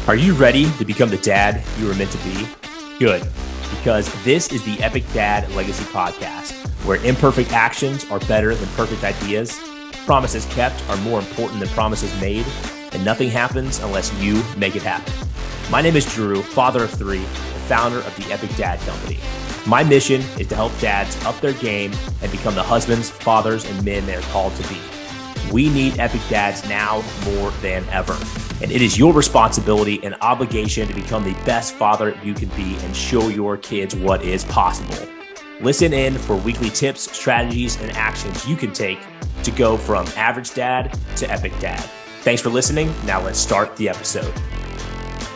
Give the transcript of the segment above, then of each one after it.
Are you ready to become the dad you were meant to be? Good, because this is the Epic Dad Legacy Podcast, where imperfect actions are better than perfect ideas, promises kept are more important than promises made, and nothing happens unless you make it happen. My name is Drew, father of three, the founder of the Epic Dad Company. My mission is to help dads up their game and become the husbands, fathers, and men they are called to be. We need epic dads now more than ever. And it is your responsibility and obligation to become the best father you can be and show your kids what is possible. Listen in for weekly tips, strategies, and actions you can take to go from average dad to epic dad. Thanks for listening. Now let's start the episode.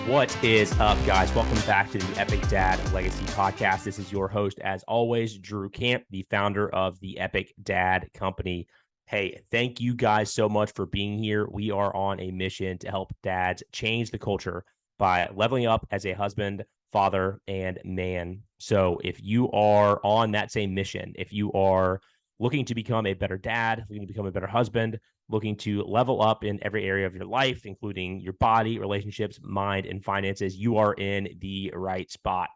What is up, guys? Welcome back to the Epic Dad Legacy Podcast. This is your host, as always, Drew Camp, the founder of the Epic Dad Company. Hey, thank you guys so much for being here. We are on a mission to help dads change the culture by leveling up as a husband, father, and man. So if you are on that same mission, if you are looking to become a better dad, looking to become a better husband, looking to level up in every area of your life, including your body, relationships, mind, and finances, you are in the right spot.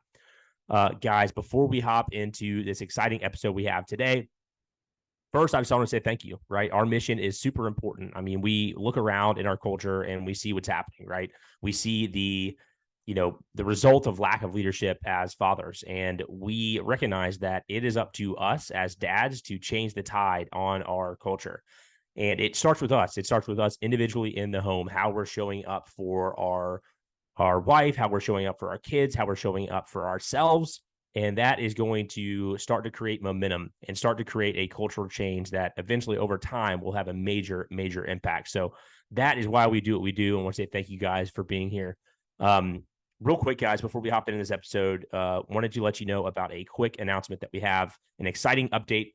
Guys, before we hop into this exciting episode we have today, first, I just want to say thank you, right? Our mission is super important. I mean, we look around in our culture and we see what's happening, right? We see the result of lack of leadership as fathers. And we recognize that it is up to us as dads to change the tide on our culture. And it starts with us. It starts with us individually in the home, how we're showing up for our wife, how we're showing up for our kids, how we're showing up for ourselves. And that is going to start to create momentum and start to create a cultural change that eventually over time will have a major, major impact. So that is why we do what we do. And I want to say thank you guys for being here. Real quick, guys, before we hop into this episode, wanted to let you know about a quick announcement that we have, an exciting update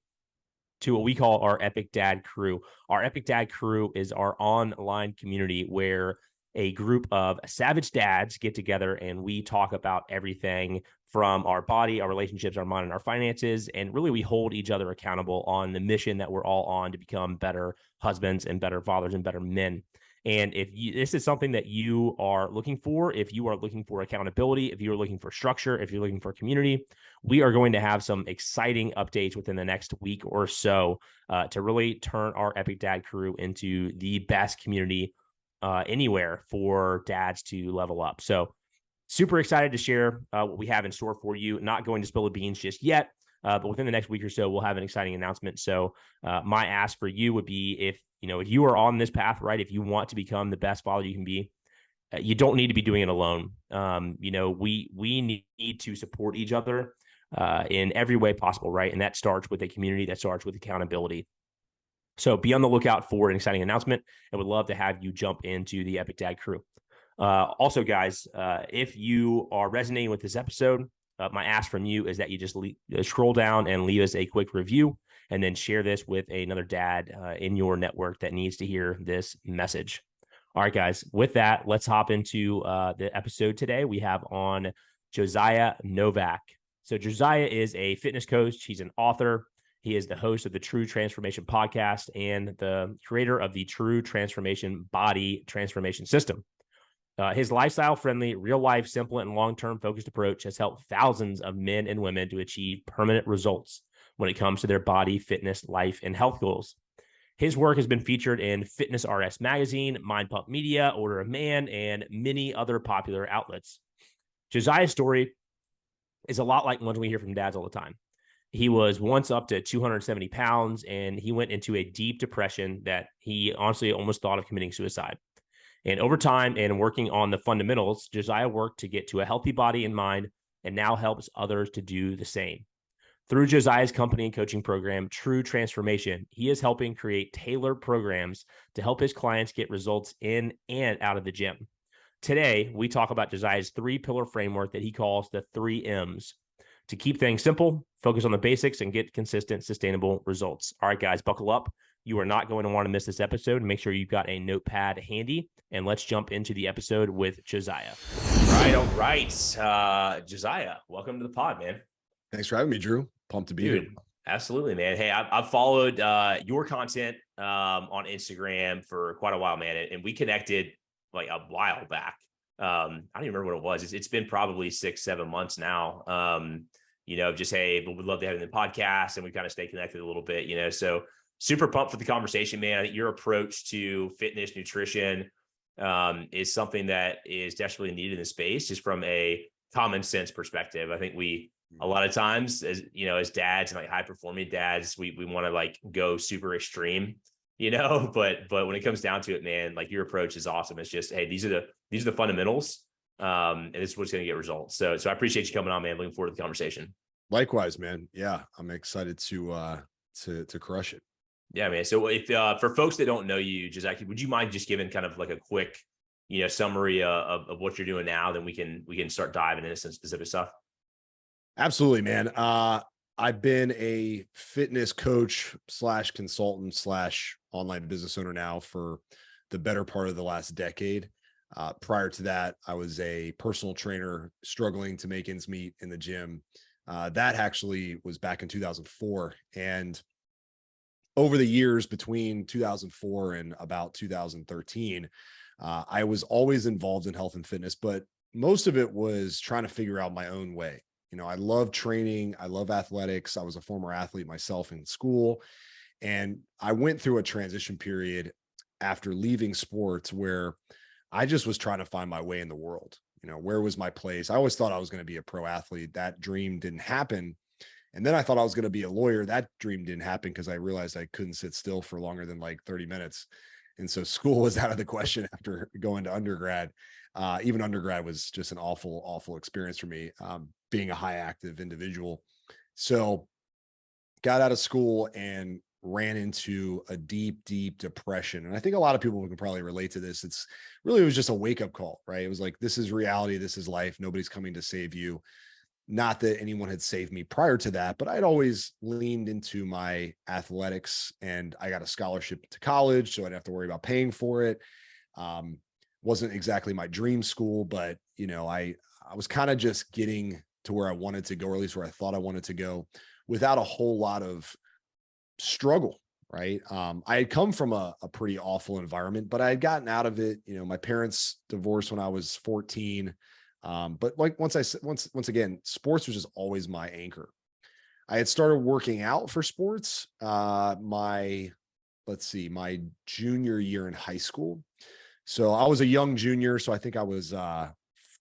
to what we call our Epic Dad Crew. Our Epic Dad Crew is our online community where a group of savage dads get together and we talk about everything from our body, our relationships, our mind, and our finances. And really, we hold each other accountable on the mission that we're all on to become better husbands and better fathers and better men. And if this is something that you are looking for, if you are looking for accountability, if you are looking for structure, if you're looking for community, we are going to have some exciting updates within the next week or so to really turn our Epic Dad Crew into the best community anywhere for dads to level up. So super excited to share what we have in store for you. Not going to spill the beans just yet, but within the next week or so, we'll have an exciting announcement. So my ask for you would be if you are on this path, right? If you want to become the best father you can be, you don't need to be doing it alone. We need to support each other in every way possible, right? And that starts with a community, that starts with accountability. So be on the lookout for an exciting announcement. I would love to have you jump into the Epic Dad Crew. Also, guys, if you are resonating with this episode, my ask from you is that you just scroll down and leave us a quick review and then share this with another dad in your network that needs to hear this message. All right, guys, with that, let's hop into the episode today. We have on Josiah Novak. So Josiah is a fitness coach. He's an author. He is the host of the True Transformation podcast and the creator of the True Transformation Body Transformation System. His lifestyle-friendly, real-life, simple, and long-term focused approach has helped thousands of men and women to achieve permanent results when it comes to their body, fitness, life, and health goals. His work has been featured in Fitness RS Magazine, Mind Pump Media, Order of Man, and many other popular outlets. Josiah's story is a lot like ones we hear from dads all the time. He was once up to 270 pounds, and he went into a deep depression that he honestly almost thought of committing suicide. And over time and working on the fundamentals, Josiah worked to get to a healthy body and mind and now helps others to do the same. Through Josiah's company and coaching program, True Transformation, he is helping create tailored programs to help his clients get results in and out of the gym. Today, we talk about Josiah's 3-pillar framework that he calls the 3 M's to keep things simple, focus on the basics, and get consistent, sustainable results. All right, guys, buckle up. You are not going to want to miss this episode. Make sure you've got a notepad handy, and let's jump into the episode with Josiah. All right. Josiah, welcome to the pod, man. Thanks for having me, Drew. Pumped to be here. Absolutely, man. Hey, I've followed your content on Instagram for quite a while, man, and we connected like a while back. I don't even remember what it was. It's been probably 6-7 months now. Just, hey, but we'd love to have you in the podcast, and we kind of stay connected a little bit, so super pumped for the conversation, man. I think your approach to fitness, nutrition, is something that is desperately needed in the space, just from a common sense perspective. I think a lot of times, as dads and like high performing dads, we want to like go super extreme, but when it comes down to it, man, like your approach is awesome. It's just, hey, these are the fundamentals. And this is what's going to get results. So I appreciate you coming on, man. Looking forward to the conversation. Likewise, man. Yeah, I'm excited to crush it. Yeah, man. So if for folks that don't know you, Josiah, would you mind just giving kind of like a quick, summary of what you're doing now? Then we can start diving into some specific stuff. Absolutely, man. I've been a fitness coach / consultant / online business owner now for the better part of the last decade. Prior to that, I was a personal trainer struggling to make ends meet in the gym. That actually was back in 2004. And over the years between 2004 and about 2013, I was always involved in health and fitness, but most of it was trying to figure out my own way. I love training. I love athletics. I was a former athlete myself in school. And I went through a transition period after leaving sports where I just was trying to find my way in the world. Where was my place? I always thought I was going to be a pro athlete. That dream didn't happen. And then I thought I was going to be a lawyer. That dream didn't happen because I realized I couldn't sit still for longer than like 30 minutes. And so school was out of the question after going to undergrad. Even undergrad was just an awful, awful experience for me, being a high active individual. So got out of school and ran into a deep, deep depression. And I think a lot of people can probably relate to this. It was just a wake up call, right? It was like, this is reality. This is life. Nobody's coming to save you. Not that anyone had saved me prior to that, but I'd always leaned into my athletics, and I got a scholarship to college, so I didn't have to worry about paying for it. Wasn't exactly my dream school, but I was kind of just getting to where I wanted to go, or at least where I thought I wanted to go, without a whole lot of struggle, right? I had come from a pretty awful environment, but I had gotten out of it. My parents divorced when I was 14. But like once again, sports was just always my anchor. I had started working out for sports my junior year in high school. So I was a young junior. So I think I was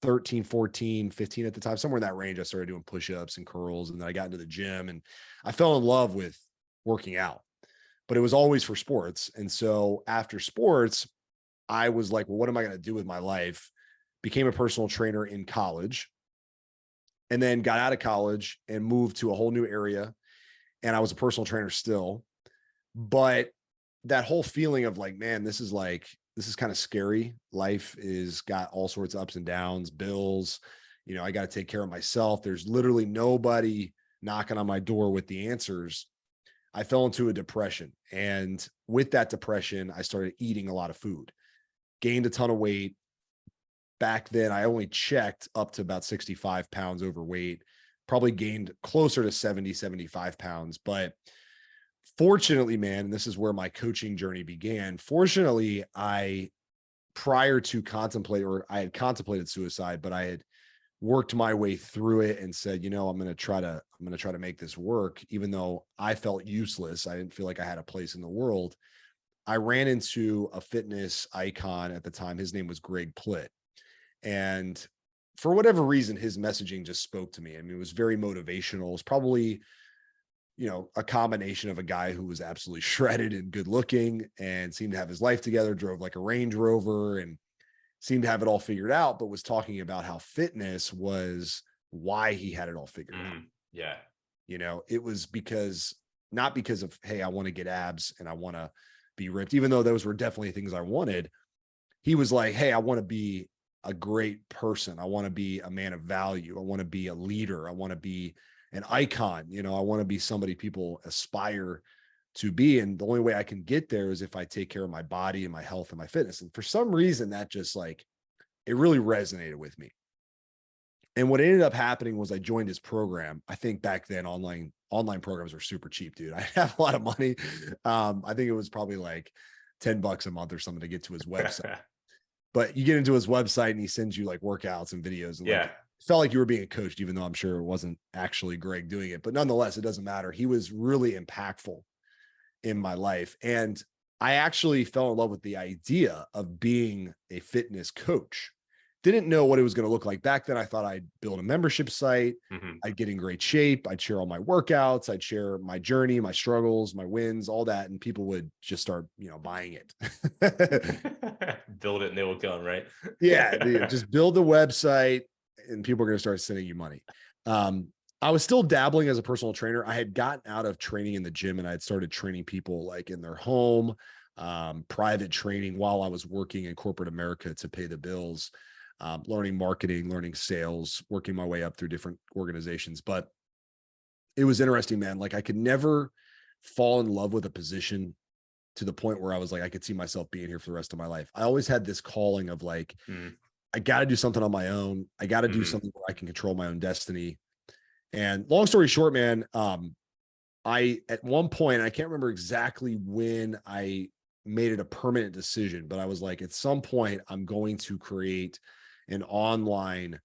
13, 14, 15 at the time, somewhere in that range. I started doing push-ups and curls, and then I got into the gym, and I fell in love with working out, but it was always for sports. And so after sports, I was like, well, what am I going to do with my life? Became a personal trainer in college, and then got out of college and moved to a whole new area. And I was a personal trainer still, but that whole feeling of like, man, this is kind of scary. Life is got all sorts of ups and downs, bills, I got to take care of myself. There's literally nobody knocking on my door with the answers. I fell into a depression. And with that depression, I started eating a lot of food, gained a ton of weight. Back then, I only checked up to about 65 pounds overweight, probably gained closer to 70, 75 pounds. But fortunately, man, and this is where my coaching journey began. Fortunately, I had contemplated suicide, but I had worked my way through it and said, I'm going to try to make this work. Even though I felt useless, I didn't feel like I had a place in the world. I ran into a fitness icon at the time. His name was Greg Plitt. And for whatever reason, his messaging just spoke to me. I mean, it was very motivational. It was probably, a combination of a guy who was absolutely shredded and good looking and seemed to have his life together, drove like a Range Rover and seemed to have it all figured out, but was talking about how fitness was why he had it all figured out. Yeah. It was not because of, hey, I want to get abs and I want to be ripped, even though those were definitely things I wanted. He was like, hey, I want to be a great person. I want to be a man of value. I want to be a leader. I want to be an icon. I want to be somebody people aspire to be. And the only way I can get there is if I take care of my body and my health and my fitness. And for some reason, that just it really resonated with me. And what ended up happening was I joined his program. I think back then online programs were super cheap, dude. I have a lot of money. I think it was probably like $10 a month or something to get to his website. but you get into his website and he sends you like workouts and videos, and like, it felt like you were being coached, even though I'm sure it wasn't actually Greg doing it, but nonetheless, it doesn't matter. He was really impactful in my life. And I actually fell in love with the idea of being a fitness coach. Didn't know what it was going to look like back then. I thought I'd build a membership site. I'd get in great shape. I'd share all my workouts. I'd share my journey, my struggles, my wins, all that. And people would just start, buying it. Build it and they will come, right? Yeah. Just build the website and people are going to start sending you money. I was still dabbling as a personal trainer. I had gotten out of training in the gym and I had started training people like in their home, private training while I was working in corporate America to pay the bills, learning marketing, learning sales, working my way up through different organizations. But it was interesting, man. Like I could never fall in love with a position to the point where I was like, I could see myself being here for the rest of my life. I always had this calling of like, I got to do something on my own. I got to do something where I can control my own destiny. And long story short, man, I, at one point, I can't remember exactly when I made it a permanent decision, but I was like, at some point I'm going to create an online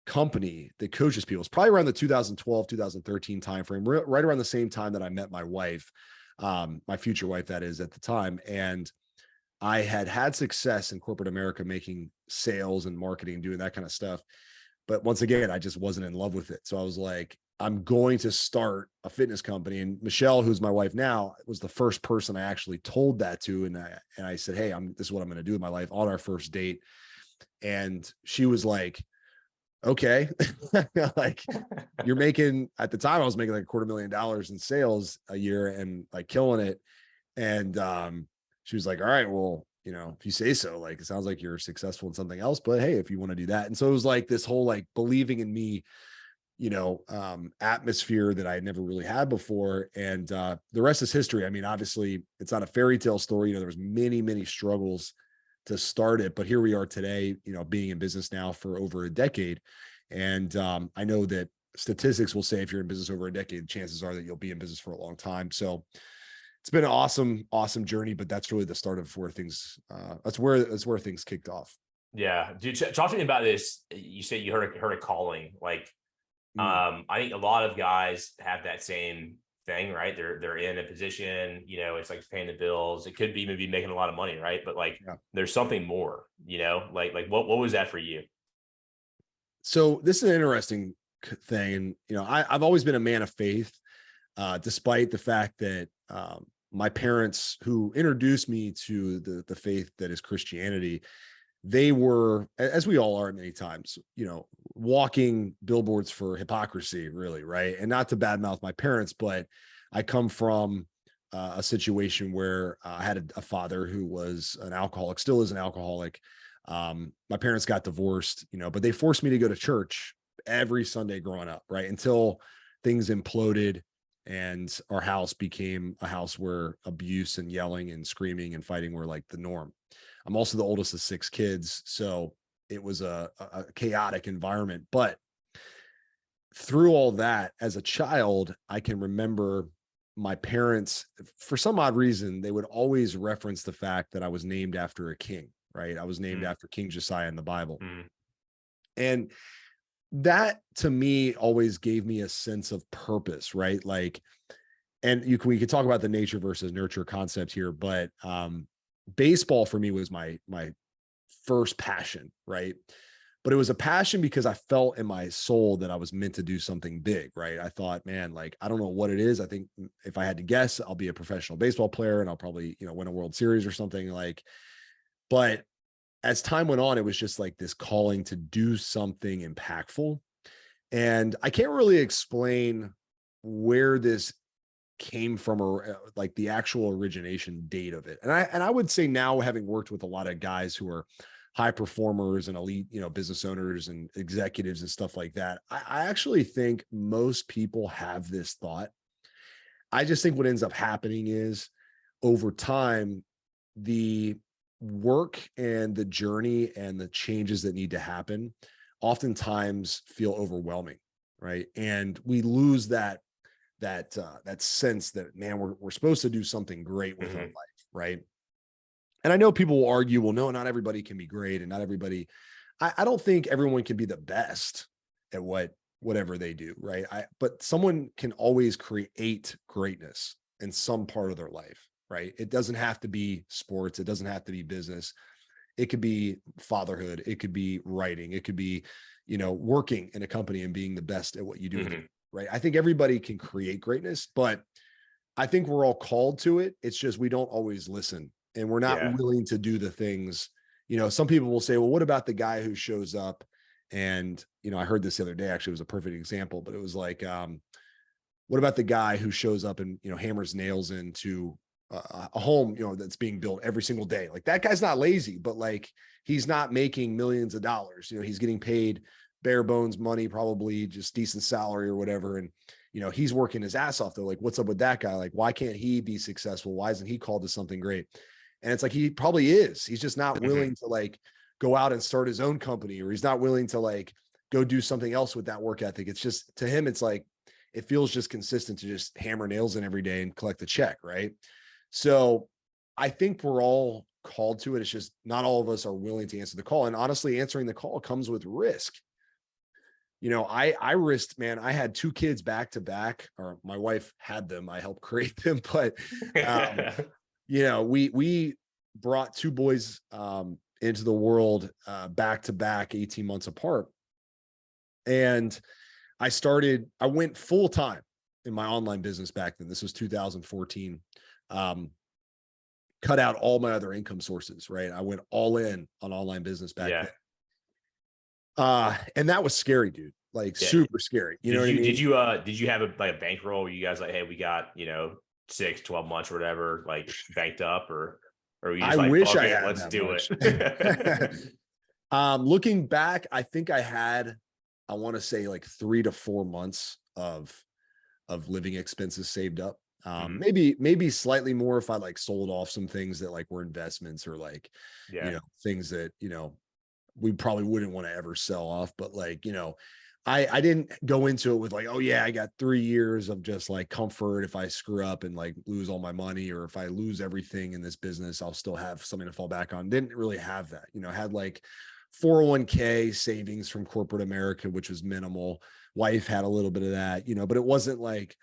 company that coaches people. It's probably around the 2012, 2013 timeframe, right around the same time that I met my wife, my future wife, that is, at the time. And I had success in corporate America, making sales and marketing, doing that kind of stuff. But once again, I just wasn't in love with it. So I was like, I'm going to start a fitness company. And Michelle, who's my wife now, was the first person I actually told that to. And I said, hey, this is what I'm going to do with my life, on our first date. And she was like, okay, like you're making, at the time I was making like $250,000 in sales a year and like killing it. And she was like, all right, well, if you say so, like, it sounds like you're successful in something else, but hey, if you want to do that. And so it was like this whole, like, believing in me, atmosphere that I had never really had before. And the rest is history. I mean, obviously it's not a fairy tale story. There was many, many struggles to start it, but here we are today, being in business now for over a decade. And I know that statistics will say if you're in business over a decade, chances are that you'll be in business for a long time. So it's been an awesome, awesome journey, but that's really the start of where things, that's where things kicked off. Yeah. Dude, talk to me about this. You said you heard a calling. Like, I think a lot of guys have that same thing, right? They're in a position, it's like paying the bills. It could be maybe making a lot of money, right? But like, there's something more, like what was that for you? So this is an interesting thing. And, I've always been a man of faith, despite the fact that, my parents, who introduced me to the faith that is Christianity, they were, as we all are many times, walking billboards for hypocrisy, really, right? And not to badmouth my parents, but I come from a situation where I had a father who was an alcoholic, still is an alcoholic. My parents got divorced, but they forced me to go to church every Sunday growing up, right? Until things imploded and our house became a house where abuse and yelling and screaming and fighting were like the norm. I'm also the oldest of 6 kids, so it was a chaotic environment. But through all that, as a child, I can remember my parents, for some odd reason, they would always reference the fact that I was named after a king, right? I was named after King Josiah in the Bible. And that to me always gave me a sense of purpose, right? Like, and we could talk about the nature versus nurture concept here, but baseball for me was my first passion, right? But it was a passion because I felt in my soul that I was meant to do something big, right? I thought, man, like, I don't know what it is. I think if I had to guess, I'll be a professional baseball player and I'll probably, win a World Series or something, like, but as time went on, it was just like this calling to do something impactful. And I can't really explain where this came from, or like the actual origination date of it. And I would say now, having worked with a lot of guys who are high performers and elite, business owners and executives and stuff like that, I actually think most people have this thought. I just think what ends up happening is, over time, the work and the journey and the changes that need to happen oftentimes feel overwhelming, right? And we lose that sense that, man, we're supposed to do something great with our life, right? And I know people will argue, well, no, not everybody can be great, and not everybody. I don't think everyone can be the best at whatever they do, right? But someone can always create greatness in some part of their life, right? It doesn't have to be sports. It doesn't have to be business. It could be fatherhood. It could be writing. It could be, working in a company and being the best at what you do, right? I think everybody can create greatness, but I think we're all called to it. It's just we don't always listen, and we're not Yeah. willing to do the things. Some people will say, well, what about the guy who shows up? And, I heard this the other day, actually, it was a perfect example, but it was like, what about the guy who shows up and, hammers nails into a home, that's being built every single day? Like, that guy's not lazy, but like, he's not making millions of dollars. He's getting paid bare bones money, probably just decent salary or whatever. And, he's working his ass off though. Like, what's up with that guy? Like, why can't he be successful? Why isn't he called to something great? And it's like, he probably is. He's just not willing to like go out and start his own company, or he's not willing to like go do something else with that work ethic. It's just, to him, it's like, it feels just consistent to just hammer nails in every day and collect the check. Right. So I think we're all called to it. It's just not all of us are willing to answer the call. And honestly, answering the call comes with risk. I risked, man. I had 2 kids back to back, or my wife had them. I helped create them, but we brought 2 boys into the world back to back, 18 months apart. And I went full time in my online business back then. This was 2014. Cut out all my other income sources, right? I went all in on online business back then. And that was scary, dude. Like super scary. You know what I mean? Did you have a bankroll where you guys like, hey, we got, 6, 12 months or whatever, like banked up, or you just I like, wish I okay, had let's do much. it. Looking back, I think I want to say like 3 to 4 months of living expenses saved up. Maybe slightly more if I like sold off some things that like were investments, or like, things that, we probably wouldn't want to ever sell off. But like, I didn't go into it with like, oh yeah, I got 3 years of just like comfort. If I screw up and like lose all my money, or if I lose everything in this business, I'll still have something to fall back on. Didn't really have that. I had like 401k savings from corporate America, which was minimal. Wife had a little bit of that, but it wasn't like,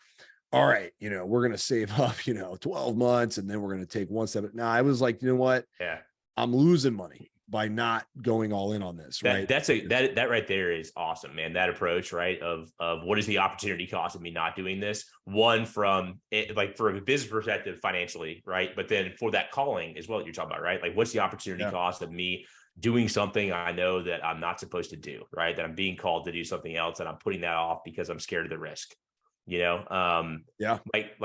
all right, we're going to save up, 12 months and then we're going to take one step. No, I was like, you know what? Yeah. I'm losing money by not going all in on this. Right. That right there is awesome, man. That approach, right. Of what is the opportunity cost of me not doing this? One, from it, like from a business perspective financially, right. But then for that calling as well, that you're talking about, right? Like, what's the opportunity cost of me doing something I know that I'm not supposed to do, right? That I'm being called to do something else, and I'm putting that off because I'm scared of the risk. Like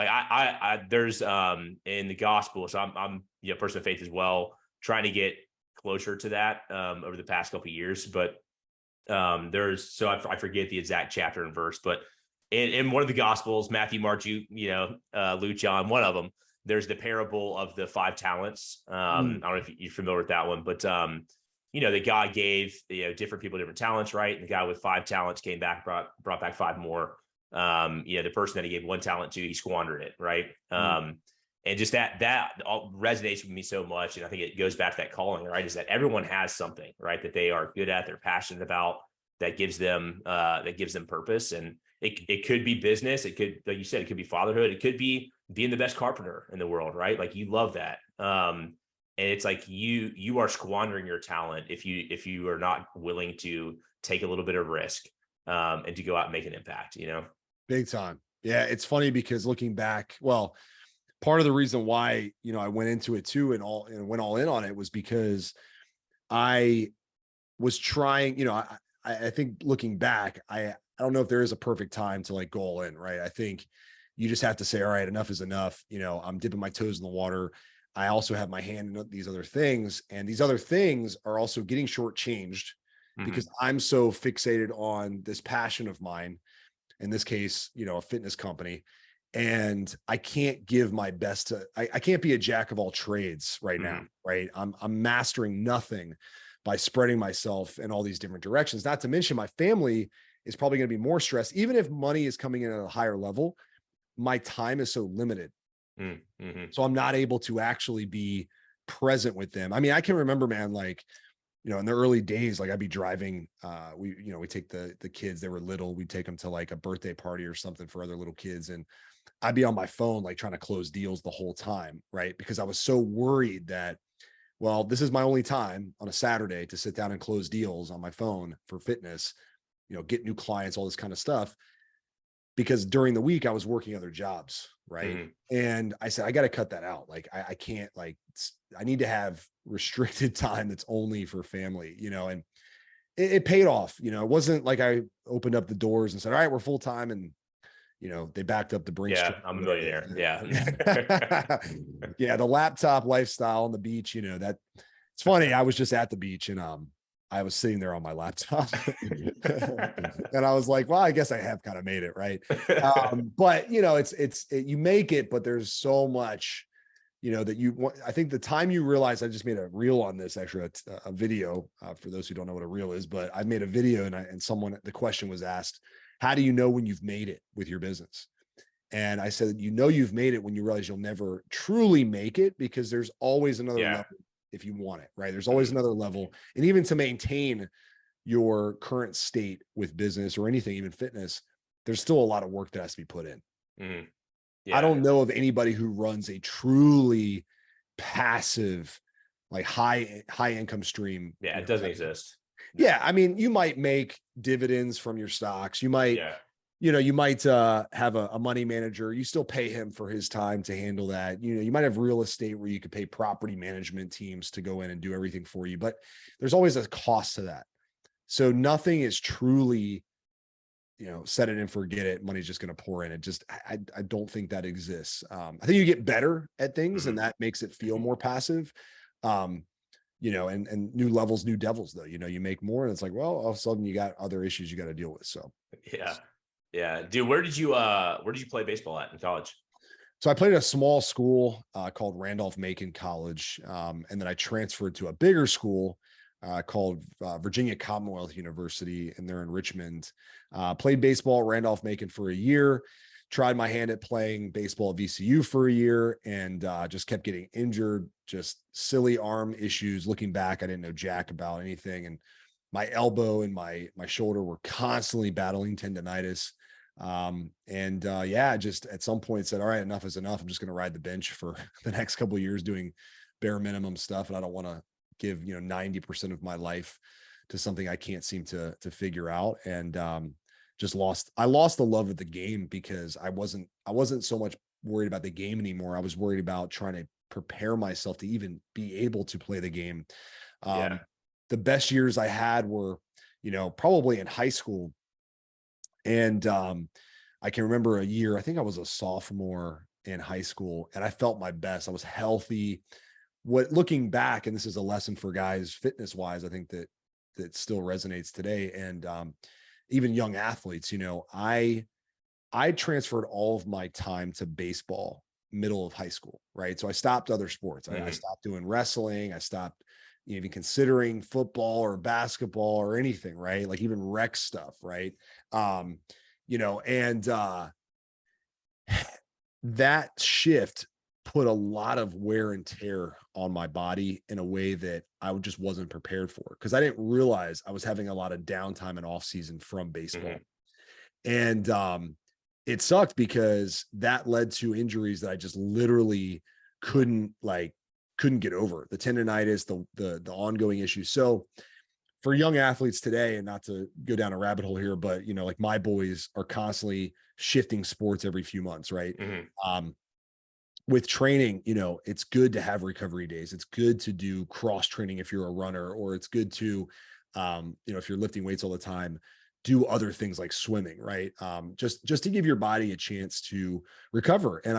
I there's in the gospel. So I'm a person of faith as well, trying to get closer to that over the past couple of years. But I forget the exact chapter and verse, but in one of the gospels, Matthew, Mark, Luke, John, one of them, there's the parable of the 5 talents. I don't know if you're familiar with that one, but that God gave different people different talents, right? And the guy with 5 talents came back, brought back 5 more. The person that he gave 1 talent to, he squandered it, right? And just that all resonates with me so much. And I think it goes back to that calling, right? Is that everyone has something, right, that they are good at, they're passionate about, that gives them purpose. And it could be business. It could, like you said, it could be fatherhood. It could be being the best carpenter in the world, right? Like, you love that. And it's like you are squandering your talent if you are not willing to take a little bit of risk and to go out and make an impact, Big time. Yeah. It's funny because looking back, well, part of the reason why, I went into it too and went all in on it was because I was trying, I think looking back, I don't know if there is a perfect time to like go all in, right? I think you just have to say, all right, enough is enough. I'm dipping my toes in the water. I also have my hand in these other things, and these other things are also getting shortchanged because I'm so fixated on this passion of mine. In this case, a fitness company. And I can't give my best to, I can't be a jack of all trades right now, right? I'm mastering nothing by spreading myself in all these different directions. Not to mention my family is probably going to be more stressed. Even if money is coming in at a higher level, my time is so limited. So I'm not able to actually be present with them. I mean, I can remember, man, like, in the early days, like I'd be driving, we take the kids, they were little, we'd take them to like a birthday party or something for other little kids. And I'd be on my phone, like trying to close deals the whole time. Right. Because I was so worried that, well, this is my only time on a Saturday to sit down and close deals on my phone for fitness, get new clients, all this kind of stuff. Because during the week I was working other jobs. Right. Mm-hmm. And I said, I got to cut that out. Like, I can't, like, I need to have restricted time that's only for family, and it paid off. It wasn't like I opened up the doors and said, all right, we're full time. And, they backed up the Brinks. Yeah, I'm a millionaire. Yeah. Yeah. The laptop lifestyle on the beach, that it's funny. I was just at the beach and, I was sitting there on my laptop and I was like, well, I guess I have kind of made it. Right. But you make it, but there's so much, that you want. I think the time you realize, I just made a reel on this, actually a video, for those who don't know what a reel is, but I made a video and the question was asked, how do you know when you've made it with your business? And I said, you've made it when you realize you'll never truly make it, because there's always another level if you want it, right? There's always another level. And even to maintain your current state with business or anything, even fitness, there's still a lot of work that has to be put in. Mm-hmm. Yeah. I don't know of anybody who runs a truly passive, like high income stream. Yeah, it doesn't exist. Yeah. I mean, you might make dividends from your stocks. You might, you might have a money manager. You still pay him for his time to handle that. You might have real estate where you could pay property management teams to go in and do everything for you, but there's always a cost to that. So nothing is truly, set it and forget it. Money's just going to pour in. It just, I don't think that exists. I think you get better at things and that makes it feel more passive. And new levels, new devils though, you make more and it's like, well, all of a sudden you got other issues you got to deal with. So, yeah. Dude, where did you play baseball at in college? So I played at a small school called Randolph-Macon College. And then I transferred to a bigger school called Virginia Commonwealth University, and they're in Richmond. Played baseball at Randolph-Macon for a year, tried my hand at playing baseball at VCU for a year, and just kept getting injured, just silly arm issues. Looking back, I didn't know jack about anything. And my elbow and my shoulder were constantly battling tendonitis. Just at some point said, all right, enough is enough. I'm just going to ride the bench for the next couple of years doing bare minimum stuff. And I don't want to give, 90% of my life to something I can't seem to figure out. And, I lost the love of the game because I wasn't so much worried about the game anymore. I was worried about trying to prepare myself to even be able to play the game. The best years I had were, probably in high school. And I can remember a year, I think I was a sophomore in high school, and I felt my best. I was healthy. Looking back, and this is a lesson for guys fitness wise, I think that still resonates today. And even young athletes, I transferred all of my time to baseball middle of high school, right? So I stopped other sports. I stopped doing wrestling. I stopped even considering football or basketball or anything, right? Like even rec stuff, right? That shift put a lot of wear and tear on my body in a way that I just wasn't prepared for, because I didn't realize I was having a lot of downtime and off season from baseball. And it sucked because that led to injuries that I just literally couldn't get over, the tendonitis, the ongoing issues. So for young athletes today, and not to go down a rabbit hole here, but like my boys are constantly shifting sports every few months, right? With training, it's good to have recovery days. It's good to do cross training if you're a runner, or it's good to, if you're lifting weights all the time, do other things like swimming, right? Just to give your body a chance to recover. And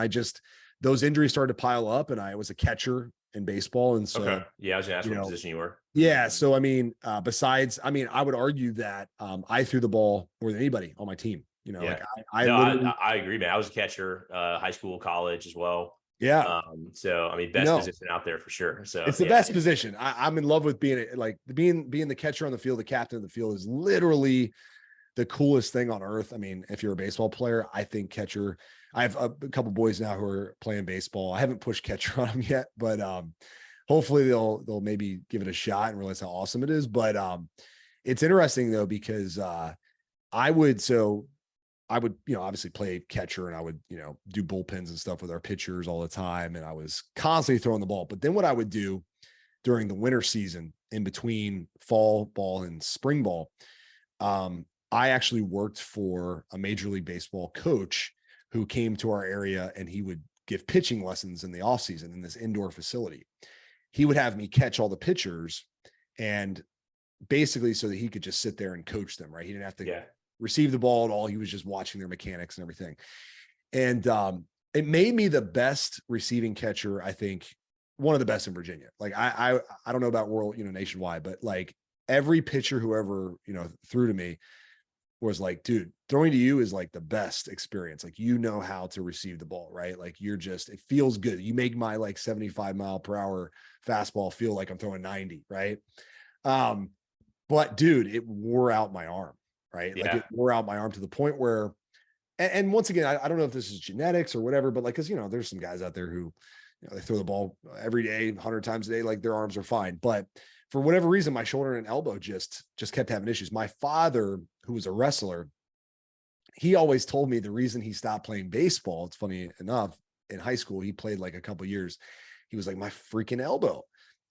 those injuries started to pile up, and I was a catcher in baseball. And so, I was gonna ask what position you were. Yeah. So, I would argue that I threw the ball more than anybody on my team. I agree, man. I was a catcher, high school, college as well. Yeah. Best position out there for sure. So it's the best position. I'm in love with being the catcher on the field. The captain of the field is literally the coolest thing on earth. I mean, if you're a baseball player, I think catcher. I have a couple boys now who are playing baseball. I haven't pushed catcher on them yet, but hopefully they'll maybe give it a shot and realize how awesome it is. But it's interesting though, because I would, obviously play catcher, and I would, do bullpens and stuff with our pitchers all the time. And I was constantly throwing the ball. But then what I would do during the winter season, in between fall ball and spring ball, I actually worked for a Major League Baseball coach who came to our area, and he would give pitching lessons in the off season in this indoor facility. He would have me catch all the pitchers, and basically so that he could just sit there and coach them, right? He didn't have to receive the ball at all. He was just watching their mechanics and everything. And it made me the best receiving catcher, I think, one of the best in Virginia. Like I don't know about world, nationwide, but like every pitcher who ever, threw to me was like, dude, throwing to you is like the best experience. Like, how to receive the ball, right? Like it feels good. You make my like 75-mile-per-hour fastball feel like I'm throwing 90, right? But dude, it wore out my arm, right? Like it wore out my arm to the point where, and once again, I don't know if this is genetics or whatever, but like, cause there's some guys out there who, they throw the ball every day, 100 times a day, like their arms are fine. But for whatever reason, my shoulder and elbow just kept having issues. My father, who was a wrestler, he always told me the reason he stopped playing baseball, it's funny enough, in high school, he played like a couple years. He was like, my freaking elbow.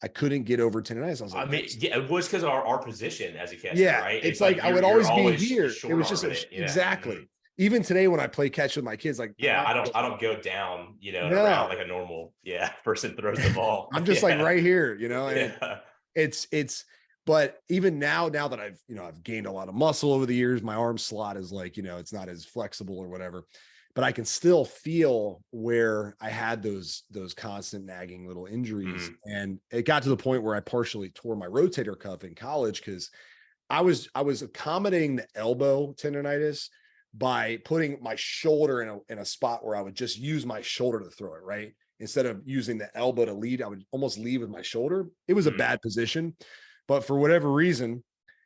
I couldn't get over tendonitis. I was like, it was because of our position as a catcher, right? It's like I would always be here. It was just exactly. Mm-hmm. Even today when I play catch with my kids, like I don't go down, around like a normal person throws the ball. I'm just like right here, and it's but even now that I've gained a lot of muscle over the years, my arm slot is like, it's not as flexible or whatever, but I can still feel where I had those constant nagging little injuries. And it got to the point where I partially tore my rotator cuff in college, because I was accommodating the elbow tendonitis by putting my shoulder in a spot where I would just use my shoulder to throw it, right? Instead of using the elbow to lead, I would almost lead with my shoulder. It was a bad position, but for whatever reason,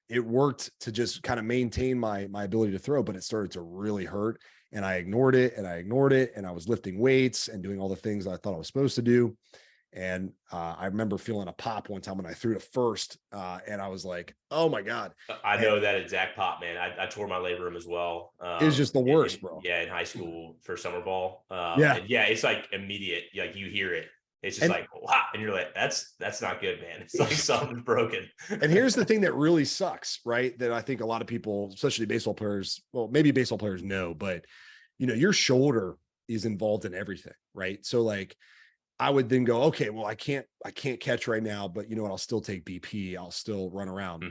it worked to just kind of maintain my ability to throw, but it started to really hurt. And I ignored it. And I was lifting weights and doing all the things I thought I was supposed to do. And I remember feeling a pop one time when I threw to first, and I was like, "Oh my God!" I know that exact pop, man. I tore my labrum as well. It was just the worst, bro. Yeah, in high school for summer ball. And it's like immediate. Like you hear it. It's just like, wow, and you're like, that's not good, man. It's like something's broken. And here's the thing that really sucks, right? That I think a lot of people, especially baseball players, well, maybe baseball players know, but your shoulder is involved in everything, right? So like, I would then go, okay, well, I can't catch right now, but you know what? I'll still take BP. I'll still run around.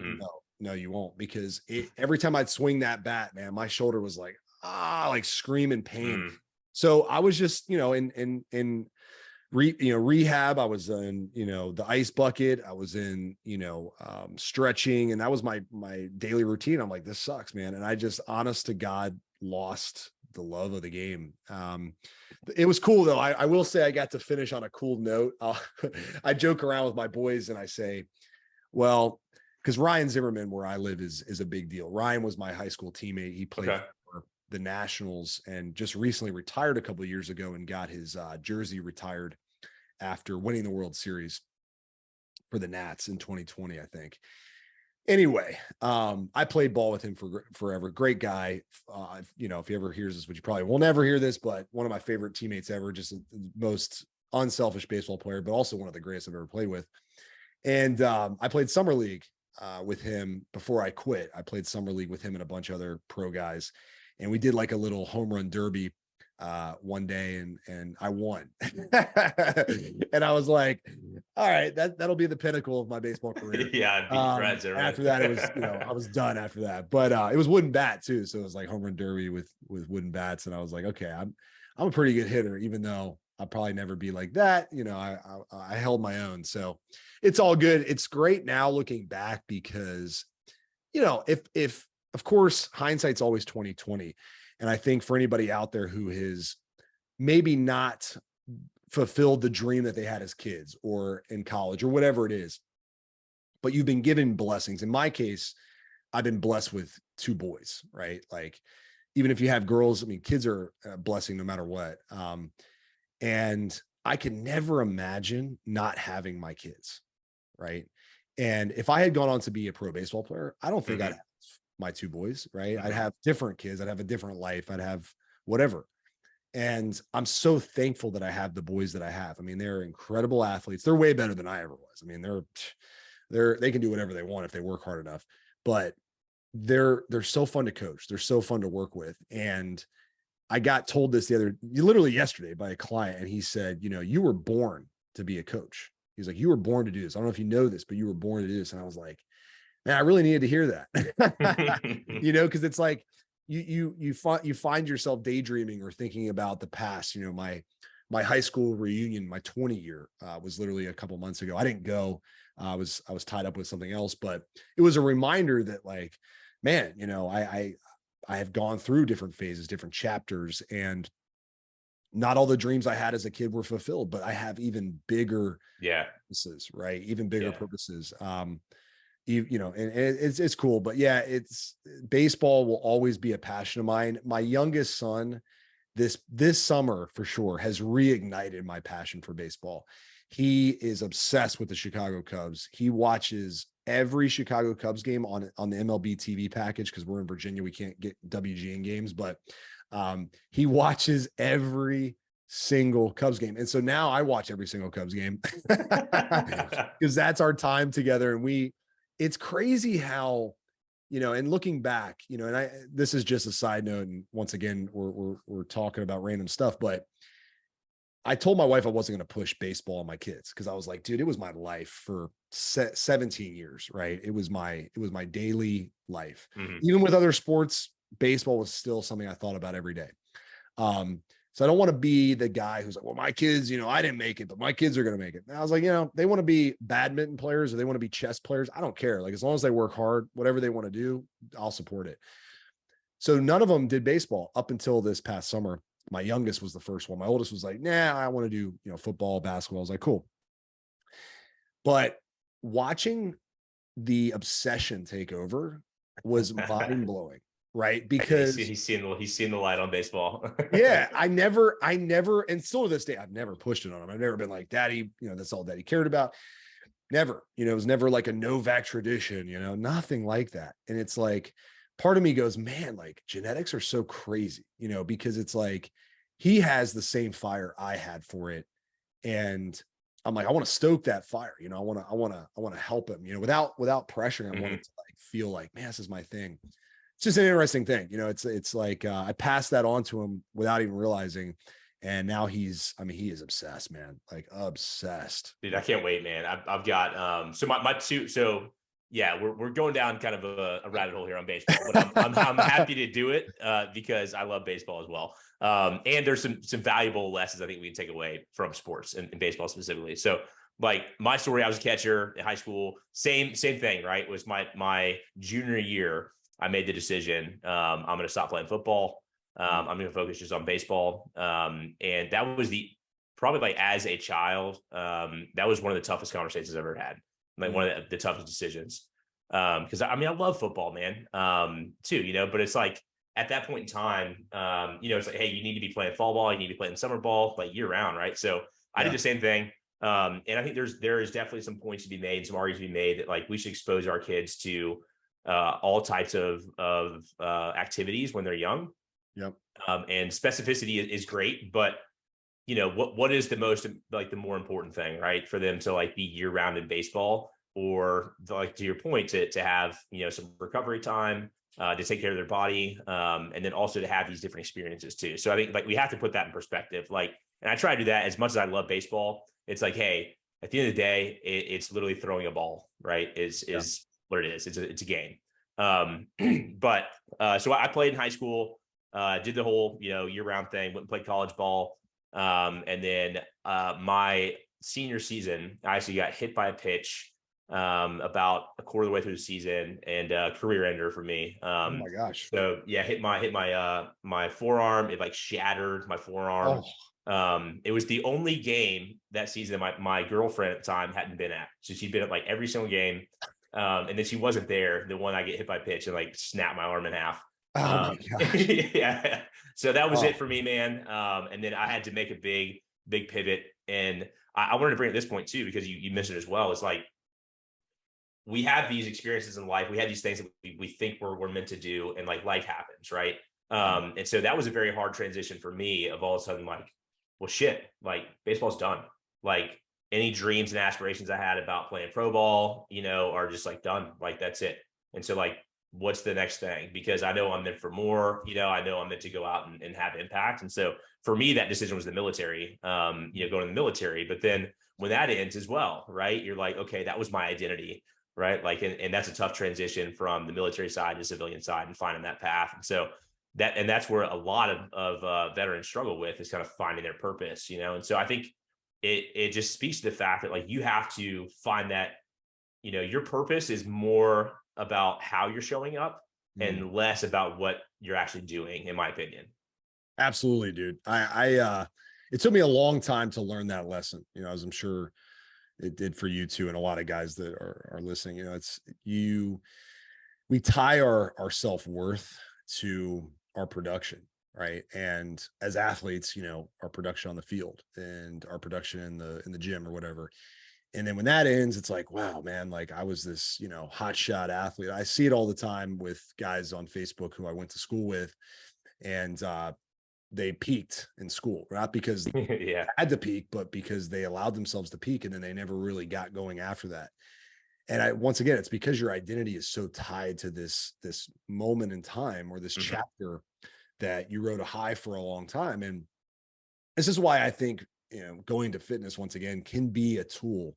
No, you won't, because every time I'd swing that bat, man, my shoulder was like, like screaming pain. So I was just, in rehab. I was in, the ice bucket. I was in, stretching, and that was my daily routine. I'm like, this sucks, man. And I just, honest to God, lost the love of the game. It was cool though. I will say I got to finish on a cool note. I joke around with my boys and I say, well, because Ryan Zimmerman, where I live, is a big deal. Ryan was my high school teammate. He played for the Nationals and just recently retired a couple of years ago and got his jersey retired after winning the World Series for the Nats in 2020, I think. Anyway, I played ball with him for forever. Great guy. If he ever hears this, which you probably will never hear this, but one of my favorite teammates ever, just the most unselfish baseball player, but also one of the greatest I've ever played with. And I played summer league with him before I quit. I played summer league with him and a bunch of other pro guys. And we did like a little home run derby one day, and I won. And I was like, all right, that'll be the pinnacle of my baseball career. After that, it was, I was done after that. But it was wooden bat too. So it was like home run derby with wooden bats. And I was like, okay, I'm a pretty good hitter, even though I'll probably never be like that. I held my own. So it's all good. It's great now looking back because, if of course hindsight's always 2020. And I think for anybody out there who has maybe not fulfilled the dream that they had as kids or in college or whatever it is, but you've been given blessings. In my case, I've been blessed with 2 boys, right? Like, even if you have girls, I mean, kids are a blessing no matter what. And I could never imagine not having my kids. Right. And if I had gone on to be a pro baseball player, I don't think I'd have my two boys. Right. I'd have different kids. I'd have a different life. I'd have whatever. And I'm so thankful that I have the boys that I have. I mean, they're incredible athletes. They're way better than I ever was. I mean, they can do whatever they want if they work hard enough, but they're so fun to coach. They're so fun to work with. And I got told this literally yesterday by a client, and he said, you were born to be a coach. He's like, you were born to do this. I don't know if you know this, but you were born to do this. And I was like, man, I really needed to hear that, because it's like, you find yourself daydreaming or thinking about the past. My high school reunion, my 20 year was literally a couple months ago. I didn't go. I was tied up with something else, but it was a reminder that, like, man, I have gone through different phases, different chapters, and not all the dreams I had as a kid were fulfilled, but I have even bigger purposes, right? Even bigger purposes. And it's cool, but yeah, baseball will always be a passion of mine. My youngest son, this summer for sure, has reignited my passion for baseball. He is obsessed with the Chicago Cubs. He watches every Chicago Cubs game on the MLB TV package, because we're in Virginia. We can't get WGN games, but he watches every single Cubs game. And so now I watch every single Cubs game because that's our time together. And it's crazy how, and looking back, and this is just a side note. And once again, we're talking about random stuff, but I told my wife I wasn't going to push baseball on my kids, because I was like, dude, it was my life for 17 years, right? It was my daily life. Even with other sports, baseball was still something I thought about every day. So I don't want to be the guy who's like, well, my kids, I didn't make it, but my kids are going to make it. And I was like, they want to be badminton players or they want to be chess players. I don't care. Like, as long as they work hard, whatever they want to do, I'll support it. So none of them did baseball up until this past summer. My youngest was the first one. My oldest was like, nah, I want to do, football, basketball. I was like, cool. But watching the obsession take over was mind blowing, right? Because he's seen the light on baseball. Yeah, I never, and still to this day, I've never pushed it on him. I've never been like, daddy, that's all daddy cared about. Never, it was never like a Novak tradition, nothing like that. And it's like, part of me goes, man, like, genetics are so crazy, because it's like, he has the same fire I had for it. And I'm like, I want to stoke that fire, I want to help him, without pressuring. I want him to like, feel like, man, this is my thing. It's just an interesting thing. It's like, I passed that on to him without even realizing. And now he is obsessed, man, like obsessed. Dude, I can't wait, man. I've got, so my two, so yeah, we're going down kind of a rabbit hole here on baseball, but I'm happy to do it because I love baseball as well. And there's some valuable lessons I think we can take away from sports and baseball specifically. So, like, my story, I was a catcher in high school. Same thing, right? It was my junior year. I made the decision. I'm going to stop playing football. I'm going to focus just on baseball. And that was probably like as a child, that was one of the toughest conversations I've ever had. Like one of the toughest decisions. Because I love football, man, too, but it's like at that point in time, it's like, hey, you need to be playing fall ball, you need to be playing summer ball, like year round, right? So I did the same thing. And I think there is definitely some points to be made, some arguments to be made that, like, we should expose our kids to all types of activities when they're young. Yep. And specificity is great, but what is the most, like, the more important thing, right, for them to, like, be year round in baseball, or, like, to your point, to have, some recovery time, to take care of their body, and then also to have these different experiences too. So I think, like, we have to put that in perspective. Like, and I try to do that. As much as I love baseball, it's like, hey, at the end of the day, it's literally throwing a ball, right? Is what it is. It's a game. But so I played in high school, did the whole, year round thing, went and played college ball. And then my senior season, I actually got hit by a pitch about a quarter of the way through the season, and career ender for me. Oh my gosh. So yeah, hit my forearm. It, like, shattered my forearm. It was the only game that season my girlfriend at the time hadn't been at. So she'd been at, like, every single game. And then she wasn't there the one I get hit by pitch and, like, snap my arm in half. Oh my gosh. Yeah. So that was it for me, man. And then I had to make a big big pivot. And I wanted to bring up this point too, because you mentioned as well, it's like, we have these experiences in life. We have these things that we think we're meant to do, and like life happens, right? And so that was a very hard transition for me of all of a sudden, like, well, shit, like baseball's done. Like any dreams and aspirations I had about playing pro ball, are just like done. Like that's it. And so like, what's the next thing? Because I know I'm meant for more, I know I'm meant to go out and have impact. And so for me, that decision was the military, going to the military. But then when that ends as well, right? You're like, okay, that was my identity. Right. Like, and that's a tough transition from the military side to civilian side and finding that path. And so that's where a lot of veterans struggle with, is kind of finding their purpose, And so I think it just speaks to the fact that like, you have to find that, your purpose is more about how you're showing up and less about what you're actually doing, in my opinion. Absolutely, dude. It took me a long time to learn that lesson, as I'm sure it did for you too, and a lot of guys that are listening. We tie our self-worth to our production, right? And as athletes, our production on the field and our production in the gym or whatever. And then when that ends, it's like, wow, man, like I was this, hot shot athlete. I see it all the time with guys on Facebook who I went to school with, and they peaked in school, not because they had to peak, but because they allowed themselves to peak, and then they never really got going after that. And once again, it's because your identity is so tied to this moment in time, or this chapter that you rode a high for a long time. And this is why I think, going to fitness once again can be a tool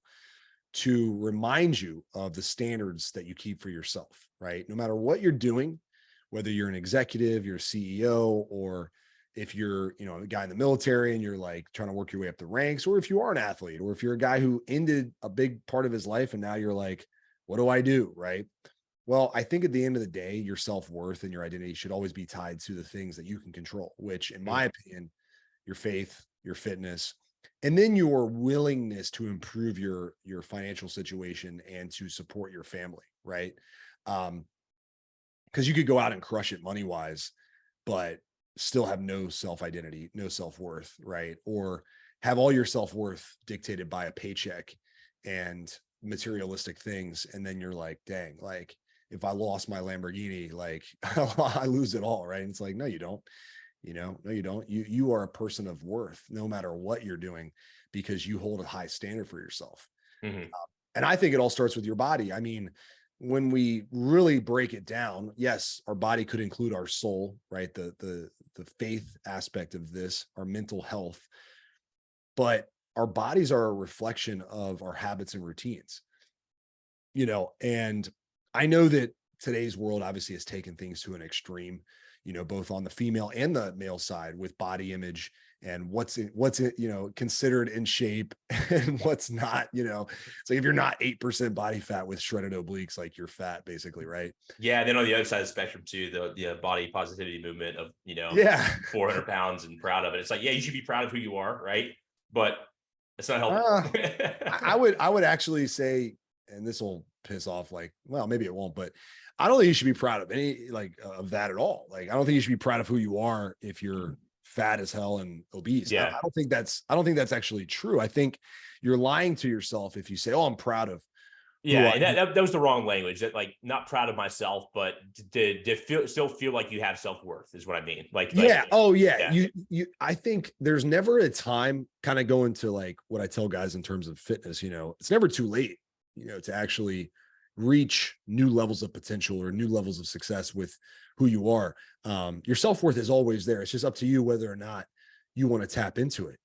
to remind you of the standards that you keep for yourself, right? No matter what you're doing, whether you're an executive, you're a CEO, or if you're, a guy in the military and you're like trying to work your way up the ranks, or if you are an athlete, or if you're a guy who ended a big part of his life and now you're like, what do I do? Right. Well, I think at the end of the day, your self-worth and your identity should always be tied to the things that you can control, which in my opinion, your faith, your fitness, and then your willingness to improve your financial situation and to support your family. Right. Because you could go out and crush it money wise, but still have no self-identity, no self-worth, right? Or have all your self-worth dictated by a paycheck and materialistic things. And then you're like, dang, like if I lost my Lamborghini, like I lose it all, right? And it's like, no, you don't, no, you don't. You are a person of worth, no matter what you're doing, because you hold a high standard for yourself. And I think it all starts with your body. I mean, when we really break it down, yes, our body could include our soul, right? The faith aspect of this, our mental health, but our bodies are a reflection of our habits and routines, and I know that today's world obviously has taken things to an extreme, both on the female and the male side with body image and what's considered in shape and what's not, it's like, if you're not 8% body fat with shredded obliques, like you're fat basically. Right. Yeah. Then on the other side of the spectrum too, the body positivity movement of, 400 pounds and proud of it. It's like, yeah, you should be proud of who you are. Right. But it's not helping. I would actually say, and this will piss off, like, well, maybe it won't, but I don't think you should be proud of any of that at all. Like, I don't think you should be proud of who you are if you're fat as hell and obese. Yeah. I don't think that's actually true. I think you're lying to yourself if you say, oh, I'm proud of. Yeah. And that was the wrong language. That, like, not proud of myself, but still feel like you have self-worth is what I mean. Yeah. Oh yeah. I think there's never a time, kind of going to like what I tell guys in terms of fitness, it's never too late, to actually reach new levels of potential or new levels of success with who you are. Your self-worth is always there. It's just up to you whether or not you want to tap into it,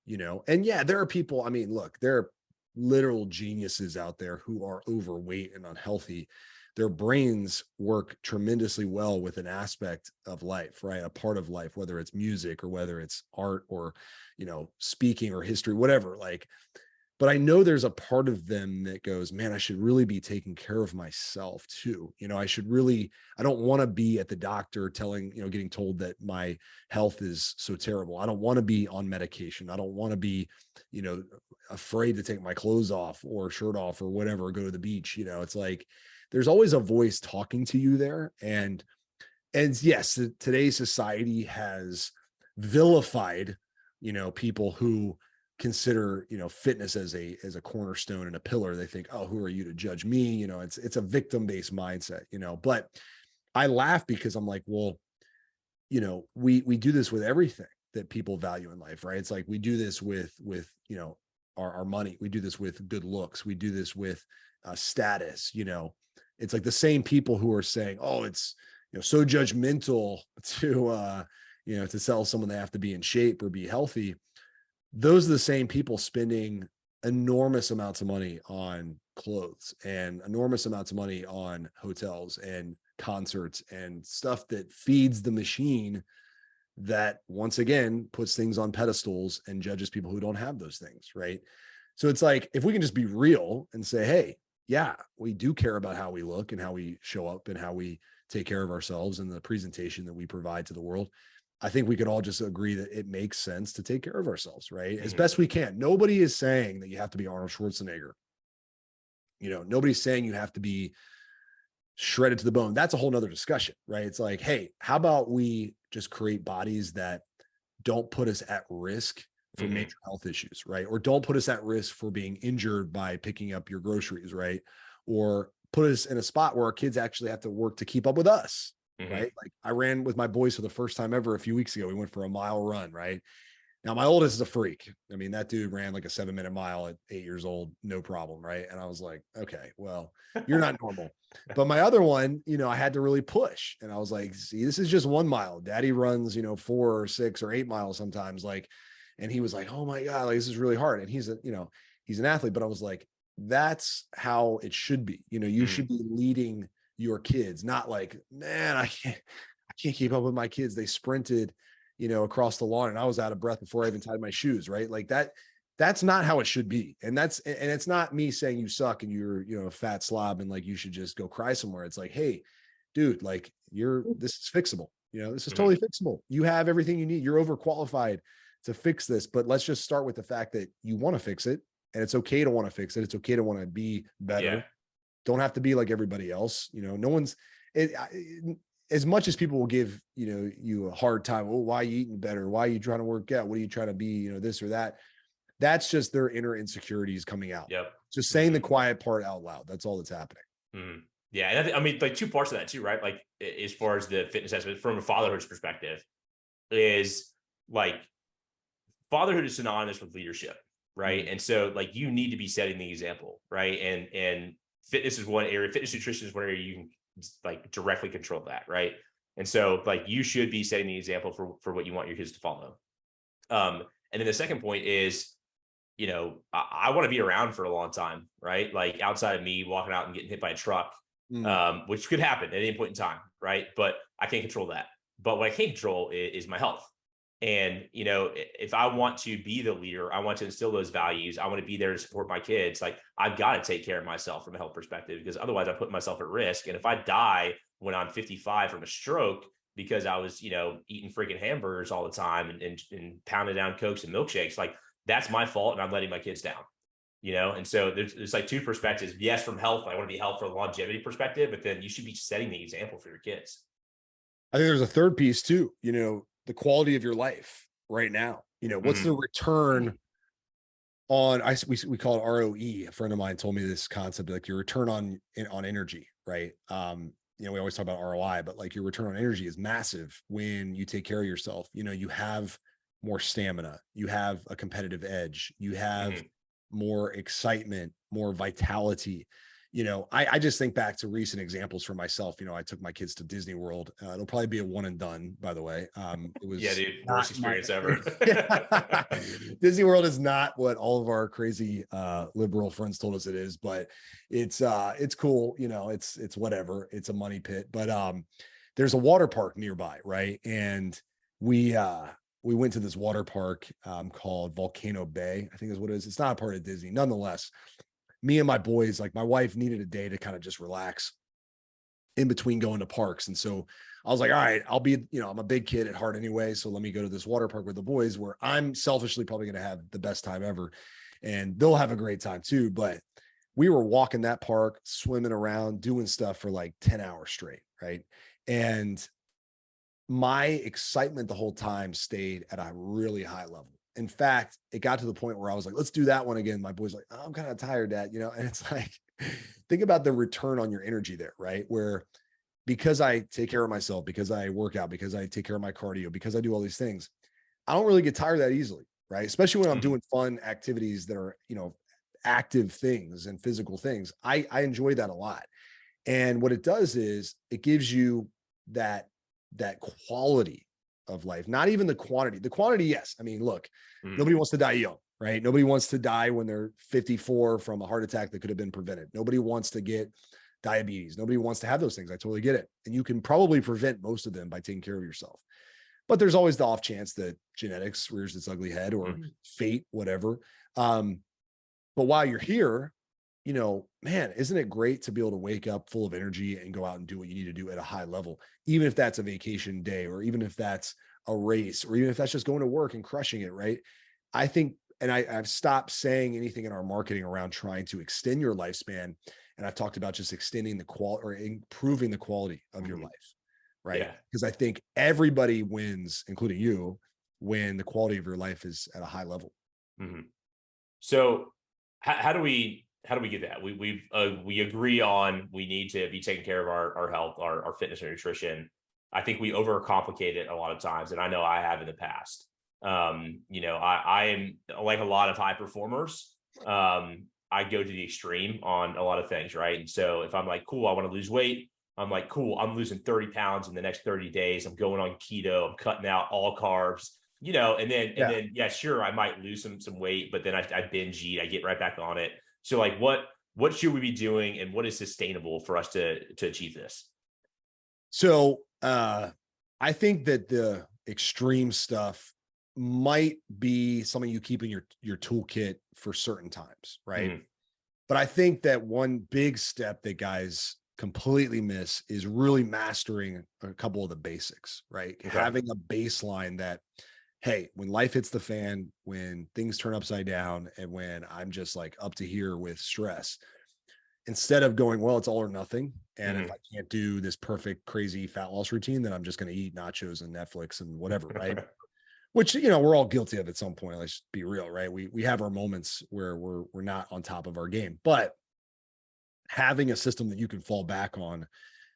and yeah, there are people, I mean, look, there are literal geniuses out there who are overweight and unhealthy. Their brains work tremendously well with an aspect of life, right? A part of life, whether it's music or whether it's art or, speaking or history, whatever, but I know there's a part of them that goes, man, I should really be taking care of myself too. I don't want to be at the doctor getting told that my health is so terrible. I don't want to be on medication. I don't want to be, afraid to take my clothes off or shirt off or whatever, or go to the beach. It's like, there's always a voice talking to you there. And yes, today's society has vilified, people who consider, fitness as a cornerstone and a pillar. They think, oh, who are you to judge me? It's a victim-based mindset, but I laugh because I'm like, well, we do this with everything that people value in life, right? It's like, we do this with, our money. We do this with good looks. We do this with status, it's like the same people who are saying, oh, it's, so judgmental to tell someone they have to be in shape or be healthy. Those are the same people spending enormous amounts of money on clothes and enormous amounts of money on hotels and concerts and stuff that feeds the machine that, once again, puts things on pedestals and judges people who don't have those things, right? So it's like, if we can just be real and say, hey, yeah, we do care about how we look and how we show up and how we take care of ourselves and the presentation that we provide to the world, I think we could all just agree that it makes sense to take care of ourselves, right? As best we can. Nobody is saying that you have to be Arnold Schwarzenegger. Nobody's saying you have to be shredded to the bone. That's a whole nother discussion, right? It's like, hey, how about we just create bodies that don't put us at risk for major health issues, right? Or don't put us at risk for being injured by picking up your groceries, right? Or put us in a spot where our kids actually have to work to keep up with us, right? Like, I ran with my boys for the first time ever a few weeks ago. We went for a mile run, right? Now, my oldest is a freak. I mean, that dude ran like a 7-minute mile at 8 years old, no problem, right? And I was like, okay, well, you're not normal. But my other one, I had to really push. And I was like, see, this is just 1 mile. Daddy runs, 4 or 6 or 8 miles sometimes. Like, and he was like, oh my God, like, this is really hard. And he's an athlete, but I was like, that's how it should be. You should be leading your kids, not like, man, I can't keep up with my kids. They sprinted, across the lawn and I was out of breath before I even tied my shoes, right? Like that's not how it should be. And it's not me saying you suck and you're, a fat slob and like, you should just go cry somewhere. It's like, hey, dude, like this is fixable. This is totally fixable. You have everything you need. You're overqualified to fix this, but let's just start with the fact that you want to fix it and it's okay to want to fix it. It's okay to want to be better. Yeah. Don't have to be like everybody else. No one's as much as people will give, you a hard time. Oh, why are you eating better? Why are you trying to work out? What are you trying to be, this or that? That's just their inner insecurities coming out. Yep. Just saying the quiet part out loud. That's all that's happening. Yeah. And I mean, like 2 parts of that too, right? Like, as far as the fitness aspect from a fatherhood's perspective, is like, fatherhood is synonymous with leadership, right? And so like, you need to be setting the example, right? And fitness is one area, fitness nutrition is one area you can like directly control that, right? And so like, you should be setting the example for what you want your kids to follow. And then the second point is, I want to be around for a long time, right? Like, outside of me walking out and getting hit by a truck, which could happen at any point in time, right? But I can't control that. But what I can control is my health. And, if I want to be the leader, I want to instill those values. I want to be there to support my kids. Like, I've got to take care of myself from a health perspective, because otherwise I put myself at risk. And if I die when I'm 55 from a stroke, because I was, eating freaking hamburgers all the time and pounding down Cokes and milkshakes, like, that's my fault. And I'm letting my kids down, And so there's like 2 perspectives. Yes, from health, I want to be health for a longevity perspective, but then you should be setting the example for your kids. I think there's a third piece too, the quality of your life right now. What's the return on, we call it ROE. A friend of mine told me this concept, like your return on energy, right? We always talk about ROI, but like your return on energy is massive when you take care of yourself. You have more stamina, you have a competitive edge, you have more excitement, more vitality. I just think back to recent examples for myself. I took my kids to Disney World. It'll probably be a one and done, by the way. It was worst experience ever. Disney World is not what all of our crazy liberal friends told us it is, but it's cool. It's whatever. It's a money pit, but there's a water park nearby, right? And we went to this water park called Volcano Bay, I think is what it is. It's not a part of Disney, nonetheless. Me and my boys, like, my wife needed a day to kind of just relax in between going to parks. And so I was like, all right, I'll be, I'm a big kid at heart anyway. So let me go to this water park with the boys, where I'm selfishly probably going to have the best time ever. And they'll have a great time too. But we were walking that park, swimming around, doing stuff for like 10 hours straight. Right. And my excitement the whole time stayed at a really high level. In fact, it got to the point where I was like, let's do that one again. My boy's like, oh, I'm kind of tired, Dad, you know? And it's like, think about the return on your energy there, right? Where because I take care of myself, because I work out, because I take care of my cardio, because I do all these things, I don't really get tired that easily, right? Especially when I'm doing fun activities that are, you know, active things and physical things. I enjoy that a lot. And what it does is it gives you that quality of life, not even the quantity. The quantity, yes. I mean, look, nobody wants to die young, right? Nobody wants to die when they're 54 from a heart attack that could have been prevented. Nobody wants to get diabetes. Nobody wants to have those things. I totally get it. And you can probably prevent most of them by taking care of yourself. But there's always the off chance that genetics rears its ugly head or fate, whatever. But while you're here, you know, man, isn't it great to be able to wake up full of energy and go out and do what you need to do at a high level, even if that's a vacation day, or even if that's a race, or even if that's just going to work and crushing it, right? I think, and I've stopped saying anything in our marketing around trying to extend your lifespan. And I've talked about just extending the quality or improving the quality of your life, right? Because I think everybody wins, including you, when the quality of your life is at a high level. So how do we get that? We agree on we need to be taking care of our health, our fitness and nutrition. I think we overcomplicate it a lot of times, and I know I have in the past. You know, I am like a lot of high performers. I go to the extreme on a lot of things, right? And so if I'm like, cool, I want to lose weight, I'm like, cool, I'm losing 30 pounds in the next 30 days. I'm going on keto. I'm cutting out all carbs, you know, and then, yeah, sure, I might lose some weight, but then I binge eat, I get right back on it. So like, what should we be doing, and what is sustainable for us to achieve this? So I think that the extreme stuff might be something you keep in your toolkit for certain times, right? But I think that one big step that guys completely miss is really mastering a couple of the basics, right? Okay. Having a baseline that, hey, when life hits the fan, when things turn upside down, and when I'm just like up to here with stress, instead of going, well, it's all or nothing. And if I can't do this perfect, crazy fat loss routine, then I'm just going to eat nachos and Netflix and whatever, right? Which, you know, we're all guilty of at some point. Let's be real, right? We have our moments where we're not on top of our game, but having a system that you can fall back on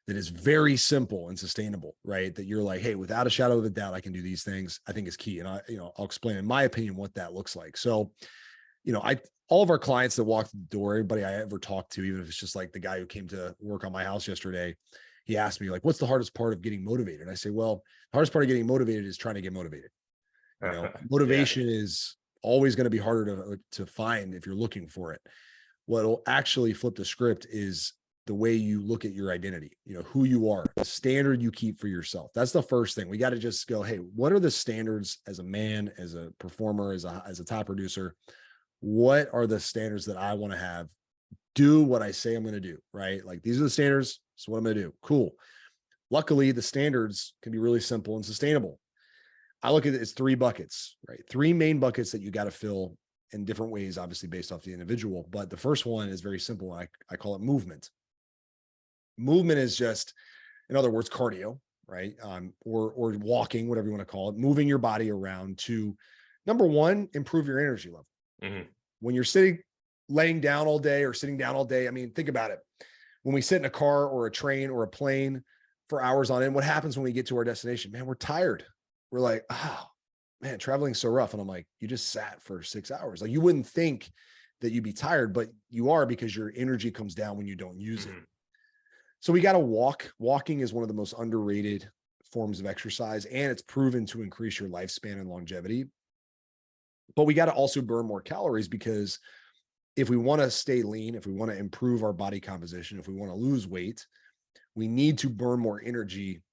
that is very simple and sustainable, right? That you're like, hey, without a shadow of a doubt, I can do these things, I think is key. And I'll explain in my opinion what that looks like. So, you know, all of our clients that walk through the door, everybody I ever talked to, even if it's just like the guy who came to work on my house yesterday, he asked me like, what's the hardest part of getting motivated? And I say, well, the hardest part of getting motivated is trying to get motivated. You know, motivation is always going to be harder to find if you're looking for it. What'll actually flip the script is the way you look at your identity, you know, who you are, the standard you keep for yourself. That's the first thing. We got to just go, hey, what are the standards as a man, as a performer, as a top producer? What are the standards that I want to have? Do what I say I'm going to do, right? Like, these are the standards. So what I'm going to do. Cool. Luckily, the standards can be really simple and sustainable. I look at it as 3 buckets, right? 3 main buckets that you got to fill in different ways, obviously based off the individual. But the first one is very simple. I call it movement. Movement is just, in other words, cardio, right? Or walking, whatever you want to call it, moving your body around to, number one, improve your energy level. When you're laying down all day or sitting down all day, I mean, think about it. When we sit in a car or a train or a plane for hours on end, what happens when we get to our destination? Man, we're tired. We're like, oh man, traveling's so rough. And I'm like, you just sat for 6 hours. Like, you wouldn't think that you'd be tired, but you are, because your energy comes down when you don't use it. So we got to walk. Walking is one of the most underrated forms of exercise, and it's proven to increase your lifespan and longevity. But we got to also burn more calories, because if we want to stay lean, if we want to improve our body composition, if we want to lose weight, we need to burn more energy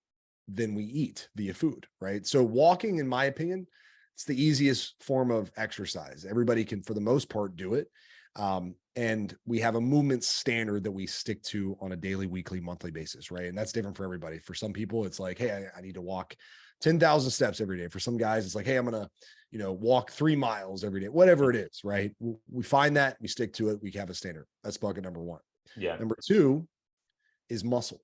than we eat via food, right? So walking, in my opinion, it's the easiest form of exercise. Everybody can, for the most part, do it. And we have a movement standard that we stick to on a daily, weekly, monthly basis, right? And that's different for everybody. For some people, it's like, hey, I need to walk 10,000 steps every day. For some guys, it's like, hey, I'm going to, you know, walk 3 miles every day, whatever it is, right? We find that, we stick to it, we have a standard. That's bucket number 1. Number 2 is muscle.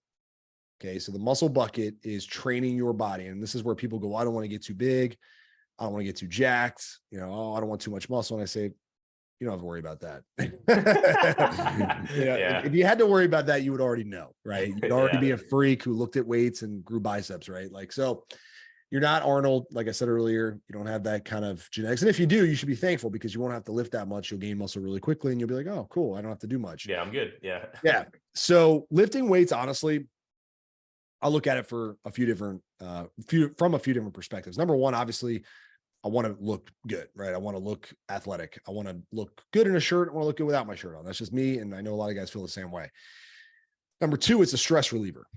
Okay. So the muscle bucket is training your body. And this is where people go, I don't want to get too big. I don't want to get too jacked. You know, oh, I don't want too much muscle. And I say, you don't have to worry about that. If you had to worry about that, you would already know, right? You'd already be a freak who looked at weights and grew biceps, right? Like, so you're not Arnold. Like I said earlier, you don't have that kind of genetics. And if you do, you should be thankful because you won't have to lift that much. You'll gain muscle really quickly and you'll be like, oh, cool. I don't have to do much. Yeah, I'm good. Yeah. Yeah. So lifting weights, honestly, I'll look at it for a few different, from a few different perspectives. Number one, obviously, I want to look good, right? I want to look athletic. I want to look good in a shirt. I want to look good without my shirt on. That's just me. And I know a lot of guys feel the same way. Number two, it's a stress reliever.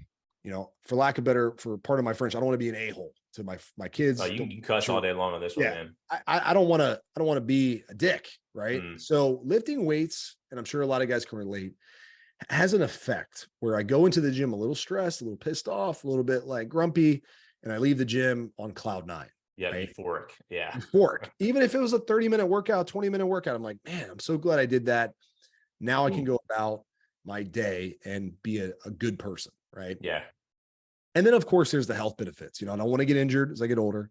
You know, for lack of better, for part of my French, I don't want to be an a-hole to my kids. Oh, you can cuss all day long on this one, man. I don't want to be a dick, right? So lifting weights, and I'm sure a lot of guys can relate, has an effect where I go into the gym a little stressed, a little pissed off, a little bit like grumpy, and I leave the gym on cloud 9. Yeah, right? Euphoric. Yeah. Euphoric. Even if it was a 30-minute workout, 20-minute workout, I'm like, man, I'm so glad I did that. Now I can go about my day and be a good person, right? Yeah. And then, of course, there's the health benefits. You know, I don't want to get injured as I get older.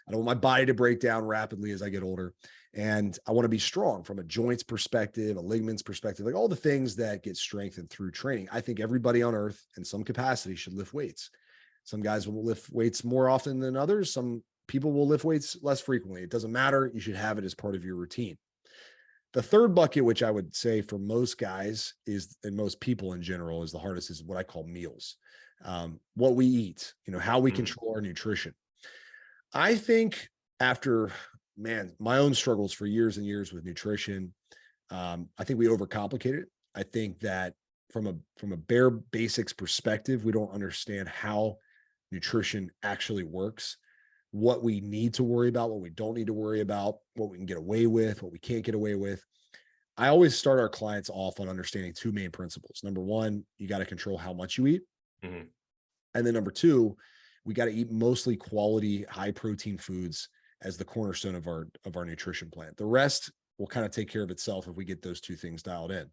I don't want my body to break down rapidly as I get older. And I want to be strong from a joints perspective, a ligaments perspective, like all the things that get strengthened through training. I think everybody on earth in some capacity should lift weights. Some guys will lift weights more often than others. Some people will lift weights less frequently. It doesn't matter. You should have it as part of your routine. The third bucket, which I would say for most guys is, and most people in general, is the hardest, is what I call meals. What we eat, you know, how we control our nutrition. I think after, my own struggles for years and years with nutrition, I think we overcomplicate it. I think that from a bare basics perspective, we don't understand how nutrition actually works, what we need to worry about, what we don't need to worry about, what we can get away with, what we can't get away with. I always start our clients off on understanding two main principles. Number one, you got to control how much you eat. And then number two, we got to eat mostly quality, high protein foods as the cornerstone of our nutrition plan. The rest will kind of take care of itself if we get those two things dialed in.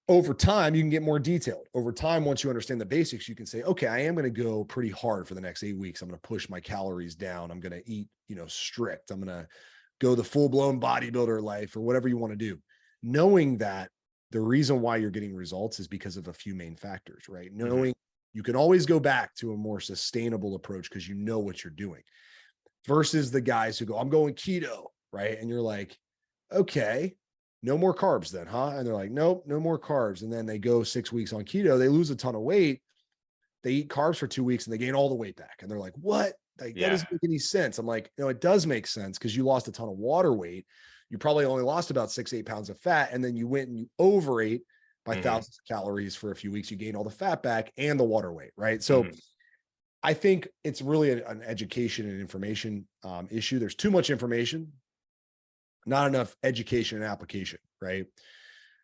Over time, you can get more detailed. Over time, once you understand the basics, you can say, okay, I am going to go pretty hard for the next 8 weeks. I'm going to push my calories down. I'm going to eat, strict. I'm going to go the full-blown bodybuilder life or whatever you want to do. Knowing that the reason why you're getting results is because of a few main factors, right? Knowing you can always go back to a more sustainable approach because you know what you're doing, versus the guys who go, I'm going keto, right? And you're like, okay, no more carbs then, huh? And they're like, nope, no more carbs. And then they go 6 weeks on keto, they lose a ton of weight. They eat carbs for 2 weeks and they gain all the weight back. And they're like, what? That doesn't make any sense. I'm like, no, it does make sense because you lost a ton of water weight. You probably only lost about 6-8 pounds of fat. And then you went and you overate by thousands of calories for a few weeks. You gain all the fat back and the water weight, right? So I think it's really an education and information issue. There's too much information, not enough education and application, right?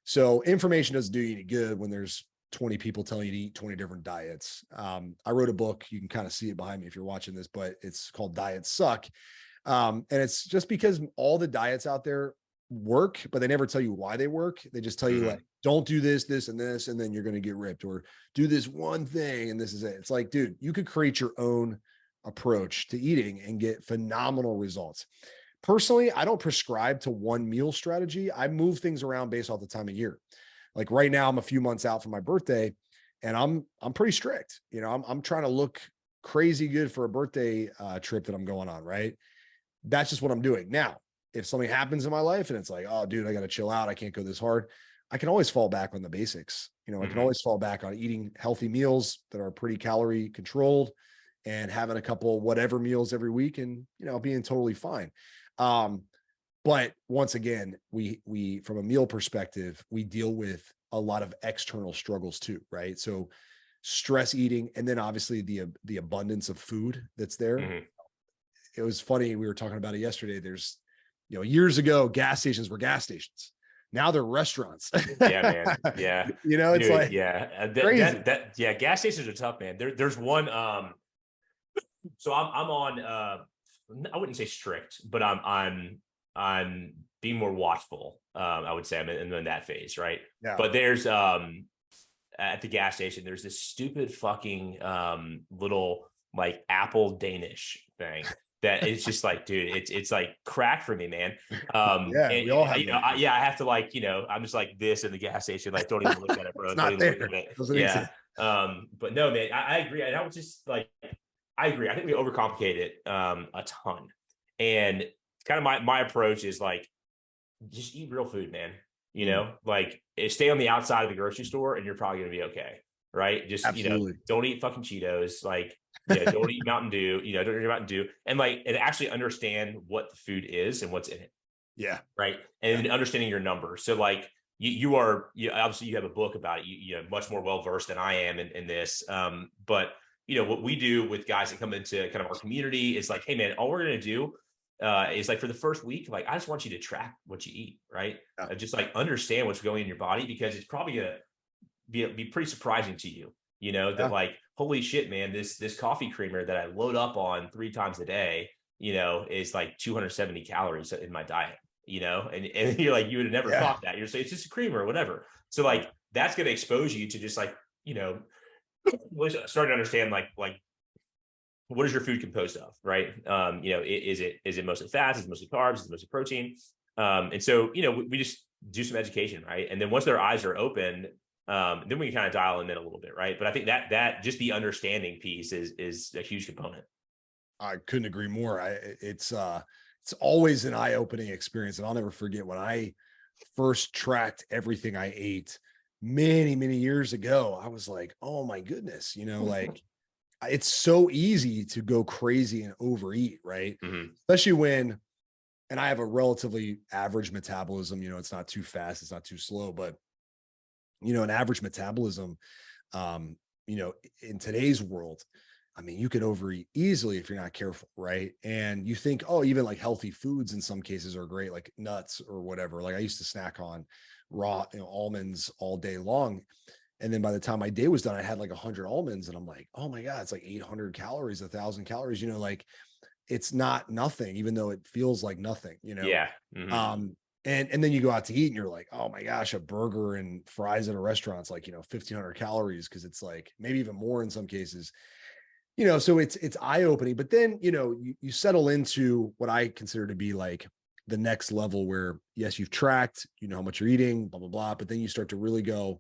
So information doesn't do you any good when there's 20 people telling you to eat 20 different diets. I wrote a book. You can kind of see it behind me if you're watching this, but it's called Diets Suck. And it's just because all the diets out there work, but they never tell you why they work. They just tell you like, don't do this, this, and this, and then you're going to get ripped, or do this one thing. And this is it. It's like, dude, you could create your own approach to eating and get phenomenal results. Personally, I don't prescribe to one meal strategy. I move things around based off the time of year. Like right now, I'm a few months out from my birthday and I'm pretty strict. I'm trying to look crazy good for a birthday trip that I'm going on, right? That's just what I'm doing. Now, if something happens in my life and it's like, oh, dude, I got to chill out, I can't go this hard, I can always fall back on the basics. I can always fall back on eating healthy meals that are pretty calorie controlled and having a couple whatever meals every week and, being totally fine. But once again, we from a meal perspective, we deal with a lot of external struggles too, right? So stress eating, and then obviously the abundance of food that's there. It was funny. We were talking about it yesterday. There's, years ago, gas stations were gas stations. Now they're restaurants. Yeah, man. Yeah. It's dude, like, crazy. Gas stations are tough, man. There's one, so I'm on, I wouldn't say strict, but I'm being more watchful. I would say I'm in that phase. Right. Yeah. But there's, at the gas station, there's this stupid fucking, little like apple Danish thing that it's just like, dude, it's like crack for me, man. Yeah, And we all have you know, that. I have to like, I'm just like this in the gas station, like don't even look at it, bro. It's Don't not even look at there. it. Doesn't Yeah. exist. But no, man, I agree. And I was just like, I agree. I think we overcomplicate it a ton. And kind of my approach is like, just eat real food, man. Like stay on the outside of the grocery store and you're probably going to be okay. Right. Just, Absolutely. don't eat fucking Cheetos. Like, don't eat Mountain Dew, don't eat Mountain Dew. And like, and actually understand what the food is and what's in it. Yeah. Right. And then understanding your numbers. So like you are, obviously you have a book about it, you know, much more well-versed than I am in this. But what we do with guys that come into kind of our community is like, hey man, all we're going to do is like for the first week, like, I just want you to track what you eat. Right. Yeah. Just like understand what's going in your body, because it's probably going to be pretty surprising to you, that like, holy shit, man, this coffee creamer that I load up on 3 times a day, is like 270 calories in my diet, and you're like, you would have never thought that. You're saying it's just a creamer or whatever. So like, that's going to expose you to just like, starting to understand like what is your food composed of, right? Is it mostly fats? Is it mostly carbs? Is it mostly protein? And so, we just do some education, right? And then once their eyes are open, then we can kind of dial them in a little bit, right? But I think that just the understanding piece is a huge component. I couldn't agree more. It's always an eye-opening experience, and I'll never forget when I first tracked everything I ate many, many years ago. I was like, oh my goodness, like it's so easy to go crazy and overeat, right? Mm-hmm. Especially when, and I have a relatively average metabolism, it's not too fast, it's not too slow, but an average metabolism, in today's world, I mean, you can overeat easily if you're not careful, right? And you think, oh, even like healthy foods in some cases are great, like nuts or whatever. Like I used to snack on raw, almonds all day long. And then by the time my day was done, I had like 100 almonds and I'm like, oh my God, it's like 800 calories, 1,000 calories, like it's not nothing, even though it feels like nothing, Yeah. Mm-hmm. And then you go out to eat and you're like, oh my gosh, a burger and fries at a restaurant's like, 1,500 calories. Cause it's like maybe even more in some cases, so it's eye-opening, but then, you settle into what I consider to be like the next level where, yes, you've tracked, how much you're eating, blah, blah, blah. But then you start to really go,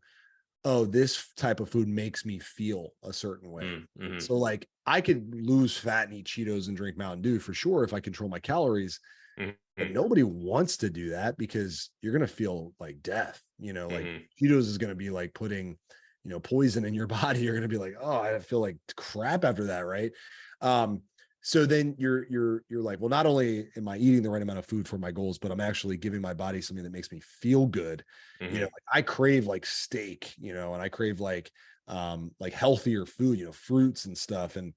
oh, this type of food makes me feel a certain way. Mm-hmm. So like I could lose fat and eat Cheetos and drink Mountain Dew for sure if I control my calories. Mm-hmm. But nobody wants to do that because you're going to feel like death, like Cheetos is going to be like putting, poison in your body. You're going to be like, oh, I feel like crap after that. Right. So then you're like, well, not only am I eating the right amount of food for my goals, but I'm actually giving my body something that makes me feel good. Mm-hmm. Like I crave like steak, and I crave like healthier food, fruits and stuff and,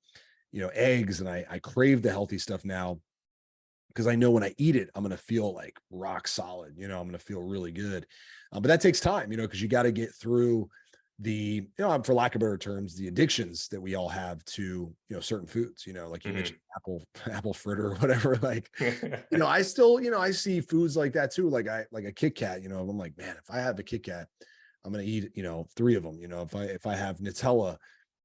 eggs. And I crave the healthy stuff now because I know when I eat it, I'm going to feel like rock solid, I'm going to feel really good. But that takes time, because you got to get through the, for lack of better terms, the addictions that we all have to, certain foods, like you mentioned apple fritter or whatever, like, I still, I see foods like that too. Like a Kit Kat, I'm like, man, if I have a Kit Kat, I'm going to eat, 3 of them, if I have Nutella,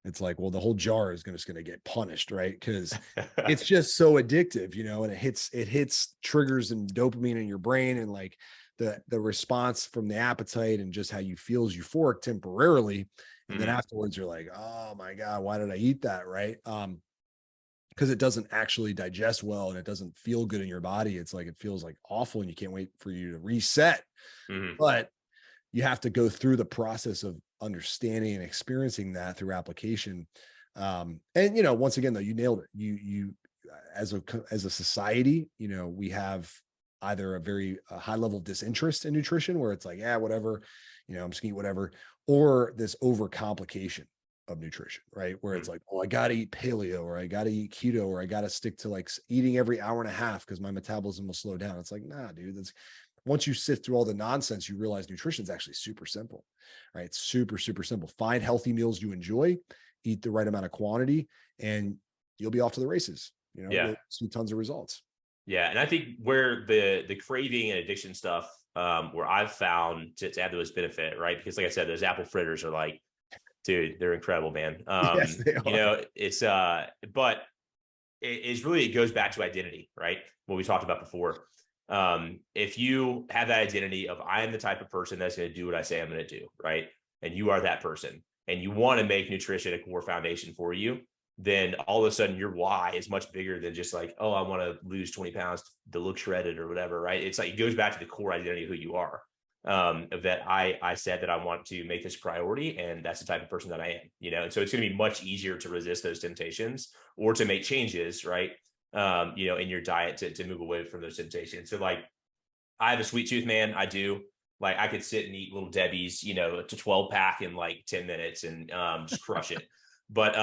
it's like, well, the whole jar is just going to get punished, right? Because it's just so addictive, and it hits triggers and dopamine in your brain, and like the response from the appetite and just how you feel is euphoric temporarily, and then afterwards you're like, oh my God, why did I eat that, right? Because it doesn't actually digest well and it doesn't feel good in your body. It's like it feels like awful, and you can't wait for you to reset. But you have to go through the process of understanding and experiencing that through application. And, once again, though, you nailed it. You, as a society, we have either a very high level of disinterest in nutrition where it's like, yeah, whatever, I'm just gonna eat whatever, or this overcomplication of nutrition, right? Where it's like, oh, I got to eat paleo, or I got to eat keto, or I got to stick to like eating every hour and a half because my metabolism will slow down. It's like, nah, dude, once you sift through all the nonsense, you realize nutrition is actually super simple, right? It's super, super simple. Find healthy meals you enjoy, eat the right amount of quantity, and you'll be off to the races. You'll see tons of results. Yeah. And I think where the craving and addiction stuff, where I've found to have the most benefit, right? Because like I said, those apple fritters are like, dude, they're incredible, man. Yes, they are. It's, but it goes back to identity, right? What we talked about before. If you have that identity of I am the type of person that's going to do what I say I'm going to do, right? And you are that person, and you want to make nutrition a core foundation for you, then all of a sudden your why is much bigger than just like, oh, I want to lose 20 pounds to look shredded or whatever, right? It's like it goes back to the core identity of who you are. Of that I said that I want to make this priority, and that's the type of person that I am, and so it's going to be much easier to resist those temptations or to make changes, right? In your diet to move away from those temptations. So like, I have a sweet tooth, man. I do. Like, I could sit and eat Little Debbie's, to 12 pack in like 10 minutes and just crush it. But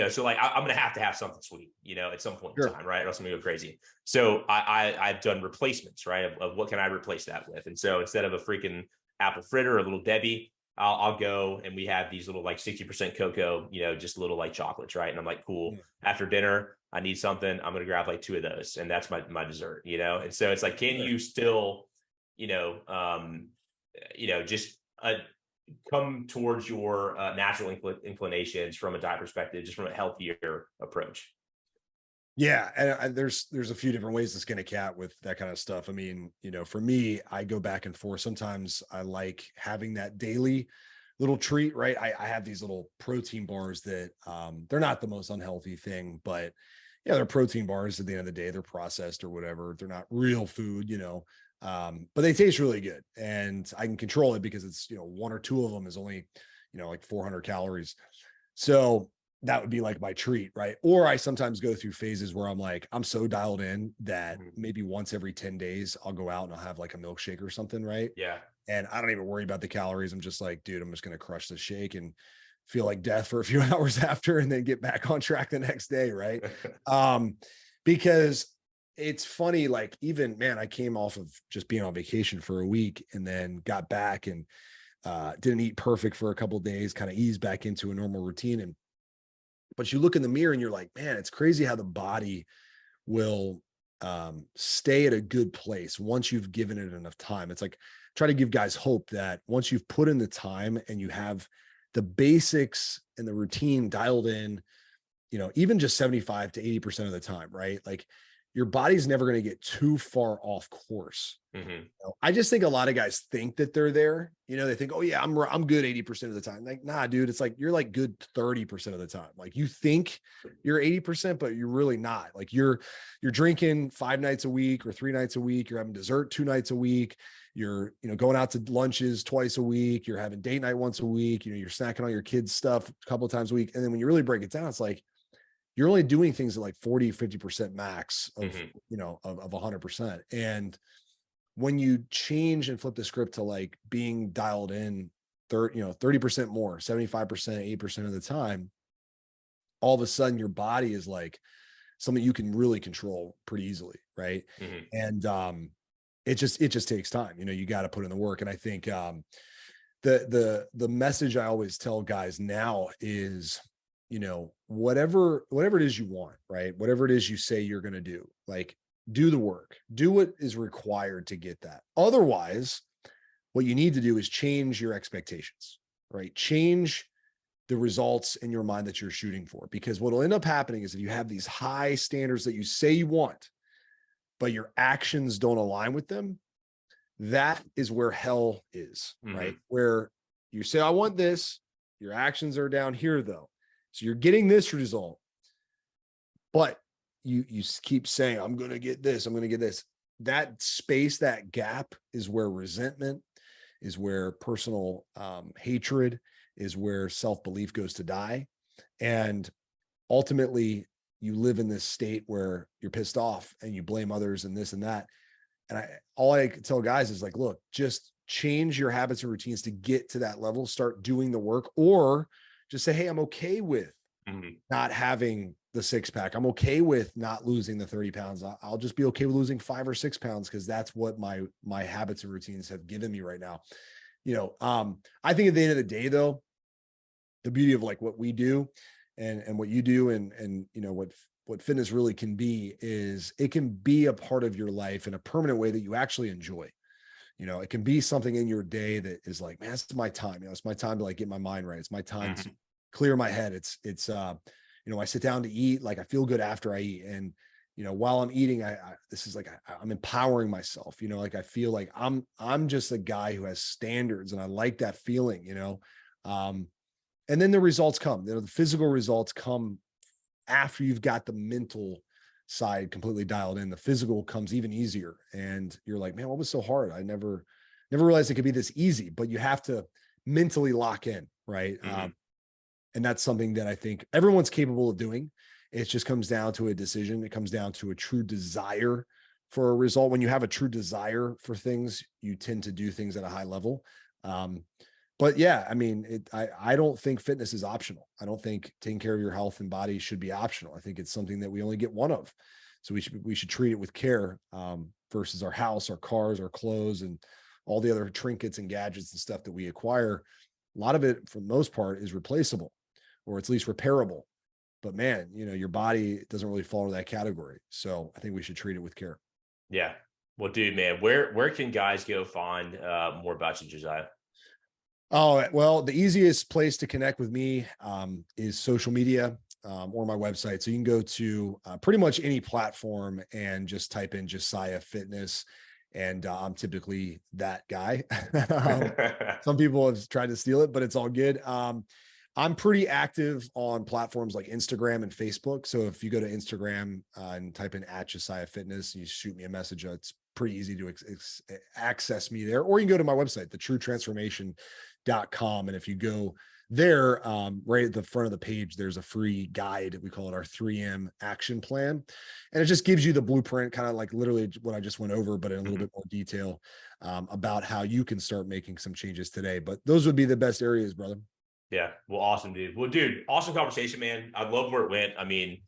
so like I'm gonna have to have something sweet, at some point in time, right? Or else I'm gonna go crazy. So I've done replacements, right? Of what can I replace that with? And so instead of a freaking apple fritter or a Little Debbie, I'll go and we have these little like 60% cocoa, just little like chocolates, right? And I'm like, cool. After dinner, I need something. I'm gonna grab like 2 of those, and that's my dessert, And so it's like, can you still, just come towards your natural inclinations from a diet perspective, just from a healthier approach? Yeah. And there's a few different ways to skin a cat with that kind of stuff. I mean, for me, I go back and forth. Sometimes I like having that daily little treat, right? I have these little protein bars that they're not the most unhealthy thing, but yeah, they're protein bars at the end of the day. They're processed or whatever. They're not real food, but they taste really good, and I can control it because it's, 1 or 2 of them is only, like 400 calories. So that would be like my treat, right? Or I sometimes go through phases where I'm like, I'm so dialed in that maybe once every 10 days, I'll go out and I'll have like a milkshake or something, right? Yeah. And I don't even worry about the calories. I'm just like, dude, I'm just going to crush this shake and feel like death for a few hours after, and then get back on track the next day, right? Because it's funny, like, even, man, I came off of just being on vacation for a week and then got back and didn't eat perfect for a couple of days, kind of eased back into a normal routine. But you look in the mirror and you're like, man, it's crazy how the body will stay at a good place once you've given it enough time. It's like, try to give guys hope that once you've put in the time and you have the basics and the routine dialed in, even just 75 to 80% of the time, right? Like, your body's never going to get too far off course. I just think a lot of guys think that they're there. They think, oh yeah, I'm good 80% of the time. Like, nah, dude, it's like, you're like good 30% of the time. Like, you think you're 80%, but you're really not. Like, you're drinking 5 nights a week or 3 nights a week. You're having dessert 2 nights a week. You're, going out to lunches twice a week. You're having date night once a week. You're snacking on your kids' stuff a couple of times a week. And then when you really break it down, it's like, you're only doing things at like 40, 50% max of, of 100%. And when you change and flip the script to like being dialed in 30% more, 75%, 8% of the time, all of a sudden your body is like something you can really control pretty easily. Right. And it just takes time. You got to put in the work. And I think the message I always tell guys now is, whatever it is you want, right? Whatever it is you say you're going to do, like, do the work, do what is required to get that. Otherwise, what you need to do is change your expectations, right? Change the results in your mind that you're shooting for, because what will end up happening is if you have these high standards that you say you want, but your actions don't align with them, that is where hell is, right? Where you say, I want this, your actions are down here though. So you're getting this result, but you keep saying, I'm going to get this, I'm going to get this. That space, that gap is where resentment, is where personal hatred, is where self-belief goes to die. And ultimately you live in this state where you're pissed off and you blame others and this and that. And all I tell guys is like, look, just change your habits and routines to get to that level, start doing the work, or just say, hey, I'm okay with not having the 6-pack. I'm okay with not losing the 30 pounds. I'll just be okay with losing 5 or 6 pounds, because that's what my habits and routines have given me right now. I think at the end of the day, though, the beauty of like what we do and what you do and what fitness really can be is it can be a part of your life in a permanent way that you actually enjoy. It can be something in your day that is like, man, it's my time. It's my time to like get my mind right. It's my time to clear my head. It's I sit down to eat, like I feel good after I eat. And, while I'm eating, this is like, I'm empowering myself, like I feel like I'm just a guy who has standards, and I like that feeling, and then the results come, the physical results come after you've got the mental side completely dialed in. The physical comes even easier. And you're like, man, what was so hard? I never realized it could be this easy, but you have to mentally lock in. Right. Mm-hmm. And that's something that I think everyone's capable of doing. It just comes down to a decision. It comes down to a true desire for a result. When you have a true desire for things, you tend to do things at a high level. But yeah, I mean, I don't think fitness is optional. I don't think taking care of your health and body should be optional. I think it's something that we only get one of. So we should treat it with care, versus our house, our cars, our clothes, and all the other trinkets and gadgets and stuff that we acquire. A lot of it, for the most part, is replaceable, or at least repairable. But man, your body doesn't really fall into that category. So I think we should treat it with care. Yeah. Well, dude, man, where can guys go find more about you, Josiah? Oh, well, the easiest place to connect with me is social media, or my website. So you can go to pretty much any platform and just type in Josiah Fitness. And I'm typically that guy. Some people have tried to steal it, but it's all good. I'm pretty active on platforms like Instagram and Facebook. So if you go to Instagram and type in @Josiah Fitness, you shoot me a message. It's pretty easy to access me there. Or you can go to my website, thetruetransformation.com. And if you go there, right at the front of the page, there's a free guide. We call it our 3M action plan. And it just gives you the blueprint, kind of like literally what I just went over, but in a little bit more detail, about how you can start making some changes today. But those would be the best areas, brother. Yeah. Well, awesome, dude. Well, dude, awesome conversation, man. I love where it went. I mean,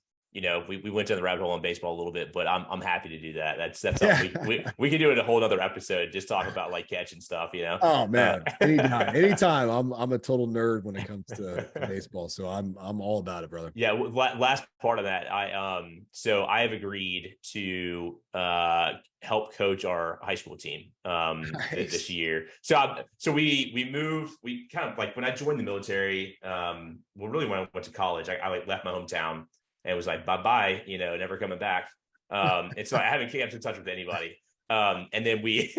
we went to the rabbit hole on baseball a little bit, but I'm happy to do that. That's something we can do it a whole other episode, just talk about like catching stuff, Oh man, anytime. I'm a total nerd when it comes to baseball. So I'm all about it, brother. Yeah. Last part of that, so I have agreed to help coach our high school team Nice. this year. So we moved. We kind of like when I joined the military. Well, really when I went to college, I like left my hometown. And it was like, bye-bye, never coming back. And so I haven't kept in touch with anybody. And then we,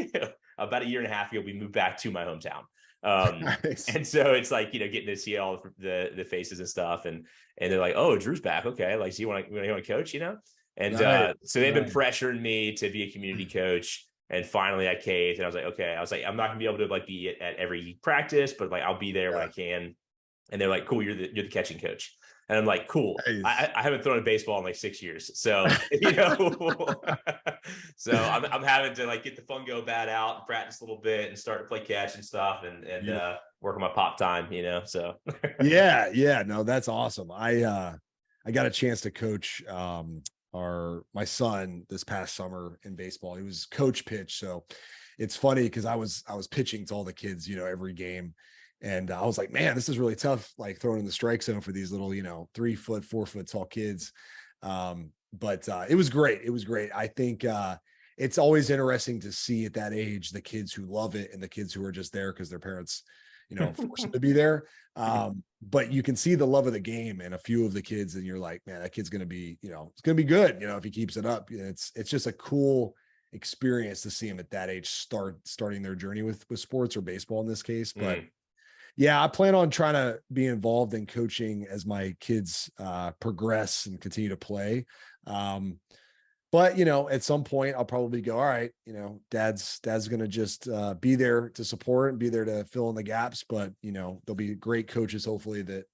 about a year and a half ago, we moved back to my hometown. Nice. And so it's like, getting to see all the faces and stuff. And they're like, oh, Drew's back. Okay. Like, so you want to coach, And Nice. so they've been pressuring me to be a community coach. And finally I caved, and I was like, okay. I was like, I'm not gonna be able to like be at every practice, but like, I'll be there when I can. And they're like, cool, you're the catching coach. And I'm like, cool. Nice. I haven't thrown a baseball in like 6 years. So, so I'm having to like get the fungo bat out and practice a little bit and start to play catch and stuff and work on my pop time, so. Yeah. No, that's awesome. I got a chance to coach my son this past summer in baseball. He was coach pitch. So it's funny because I was pitching to all the kids, every game. And I was like, man, this is really tough, like throwing in the strike zone for these little, 3 foot, 4 foot tall kids. But it was great. It was great. I think it's always interesting to see at that age, the kids who love it and the kids who are just there because their parents, forced them to be there. But you can see the love of the game in a few of the kids, and you're like, man, that kid's going to be, it's going to be good. If he keeps it up. It's just a cool experience to see him at that age starting their journey with sports, or baseball in this case. But yeah, I plan on trying to be involved in coaching as my kids progress and continue to play. But at some point I'll probably go, all right, dad's going to just be there to support and be there to fill in the gaps. But there'll be great coaches, hopefully, that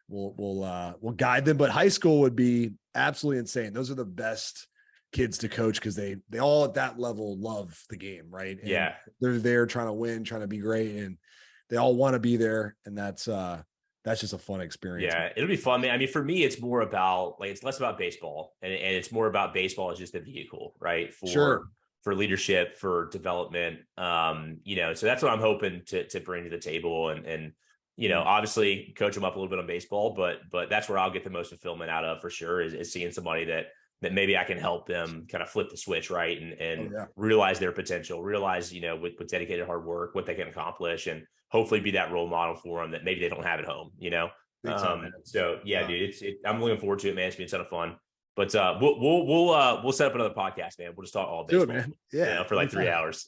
will guide them. But high school would be absolutely insane. Those are the best kids to coach because they all at that level love the game, right? And yeah, they're there trying to win, trying to be great, and they all want to be there. And that's just a fun experience. Yeah, it'll be fun, man. I mean, for me, it's more about it's less about baseball, and it's more about baseball as just a vehicle, right? For leadership, for development. So that's what I'm hoping to bring to the table, and obviously coach them up a little bit on baseball, but that's where I'll get the most fulfillment out of for sure is seeing somebody that maybe I can help them kind of flip the switch, right? And realize their potential, realize, with dedicated hard work, what they can accomplish, and hopefully be that role model for them that maybe they don't have at home, Big time, man. So yeah, dude, I'm looking forward to it, man. It's been a ton of fun. But we'll set up another podcast, man. We'll just talk all baseball, do it, man. Yeah, for like 3 hours.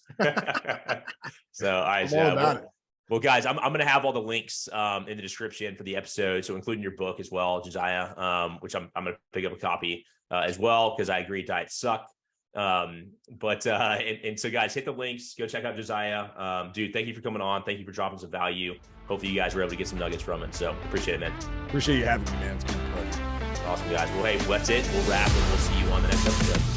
So all right, I'm all about it. Well, guys, I'm going to have all the links in the description for the episode, so including your book as well, Josiah, which I'm going to pick up a copy as well, because I agree diets suck. And so guys, hit the links, go check out Josiah. Dude, thank you for coming on. Thank you for dropping some value. Hopefully you guys were able to get some nuggets from it. So appreciate it, man. Appreciate you having me, man. It's been a pleasure. Awesome, guys. Well, hey, that's it. We'll wrap and we'll see you on the next episode.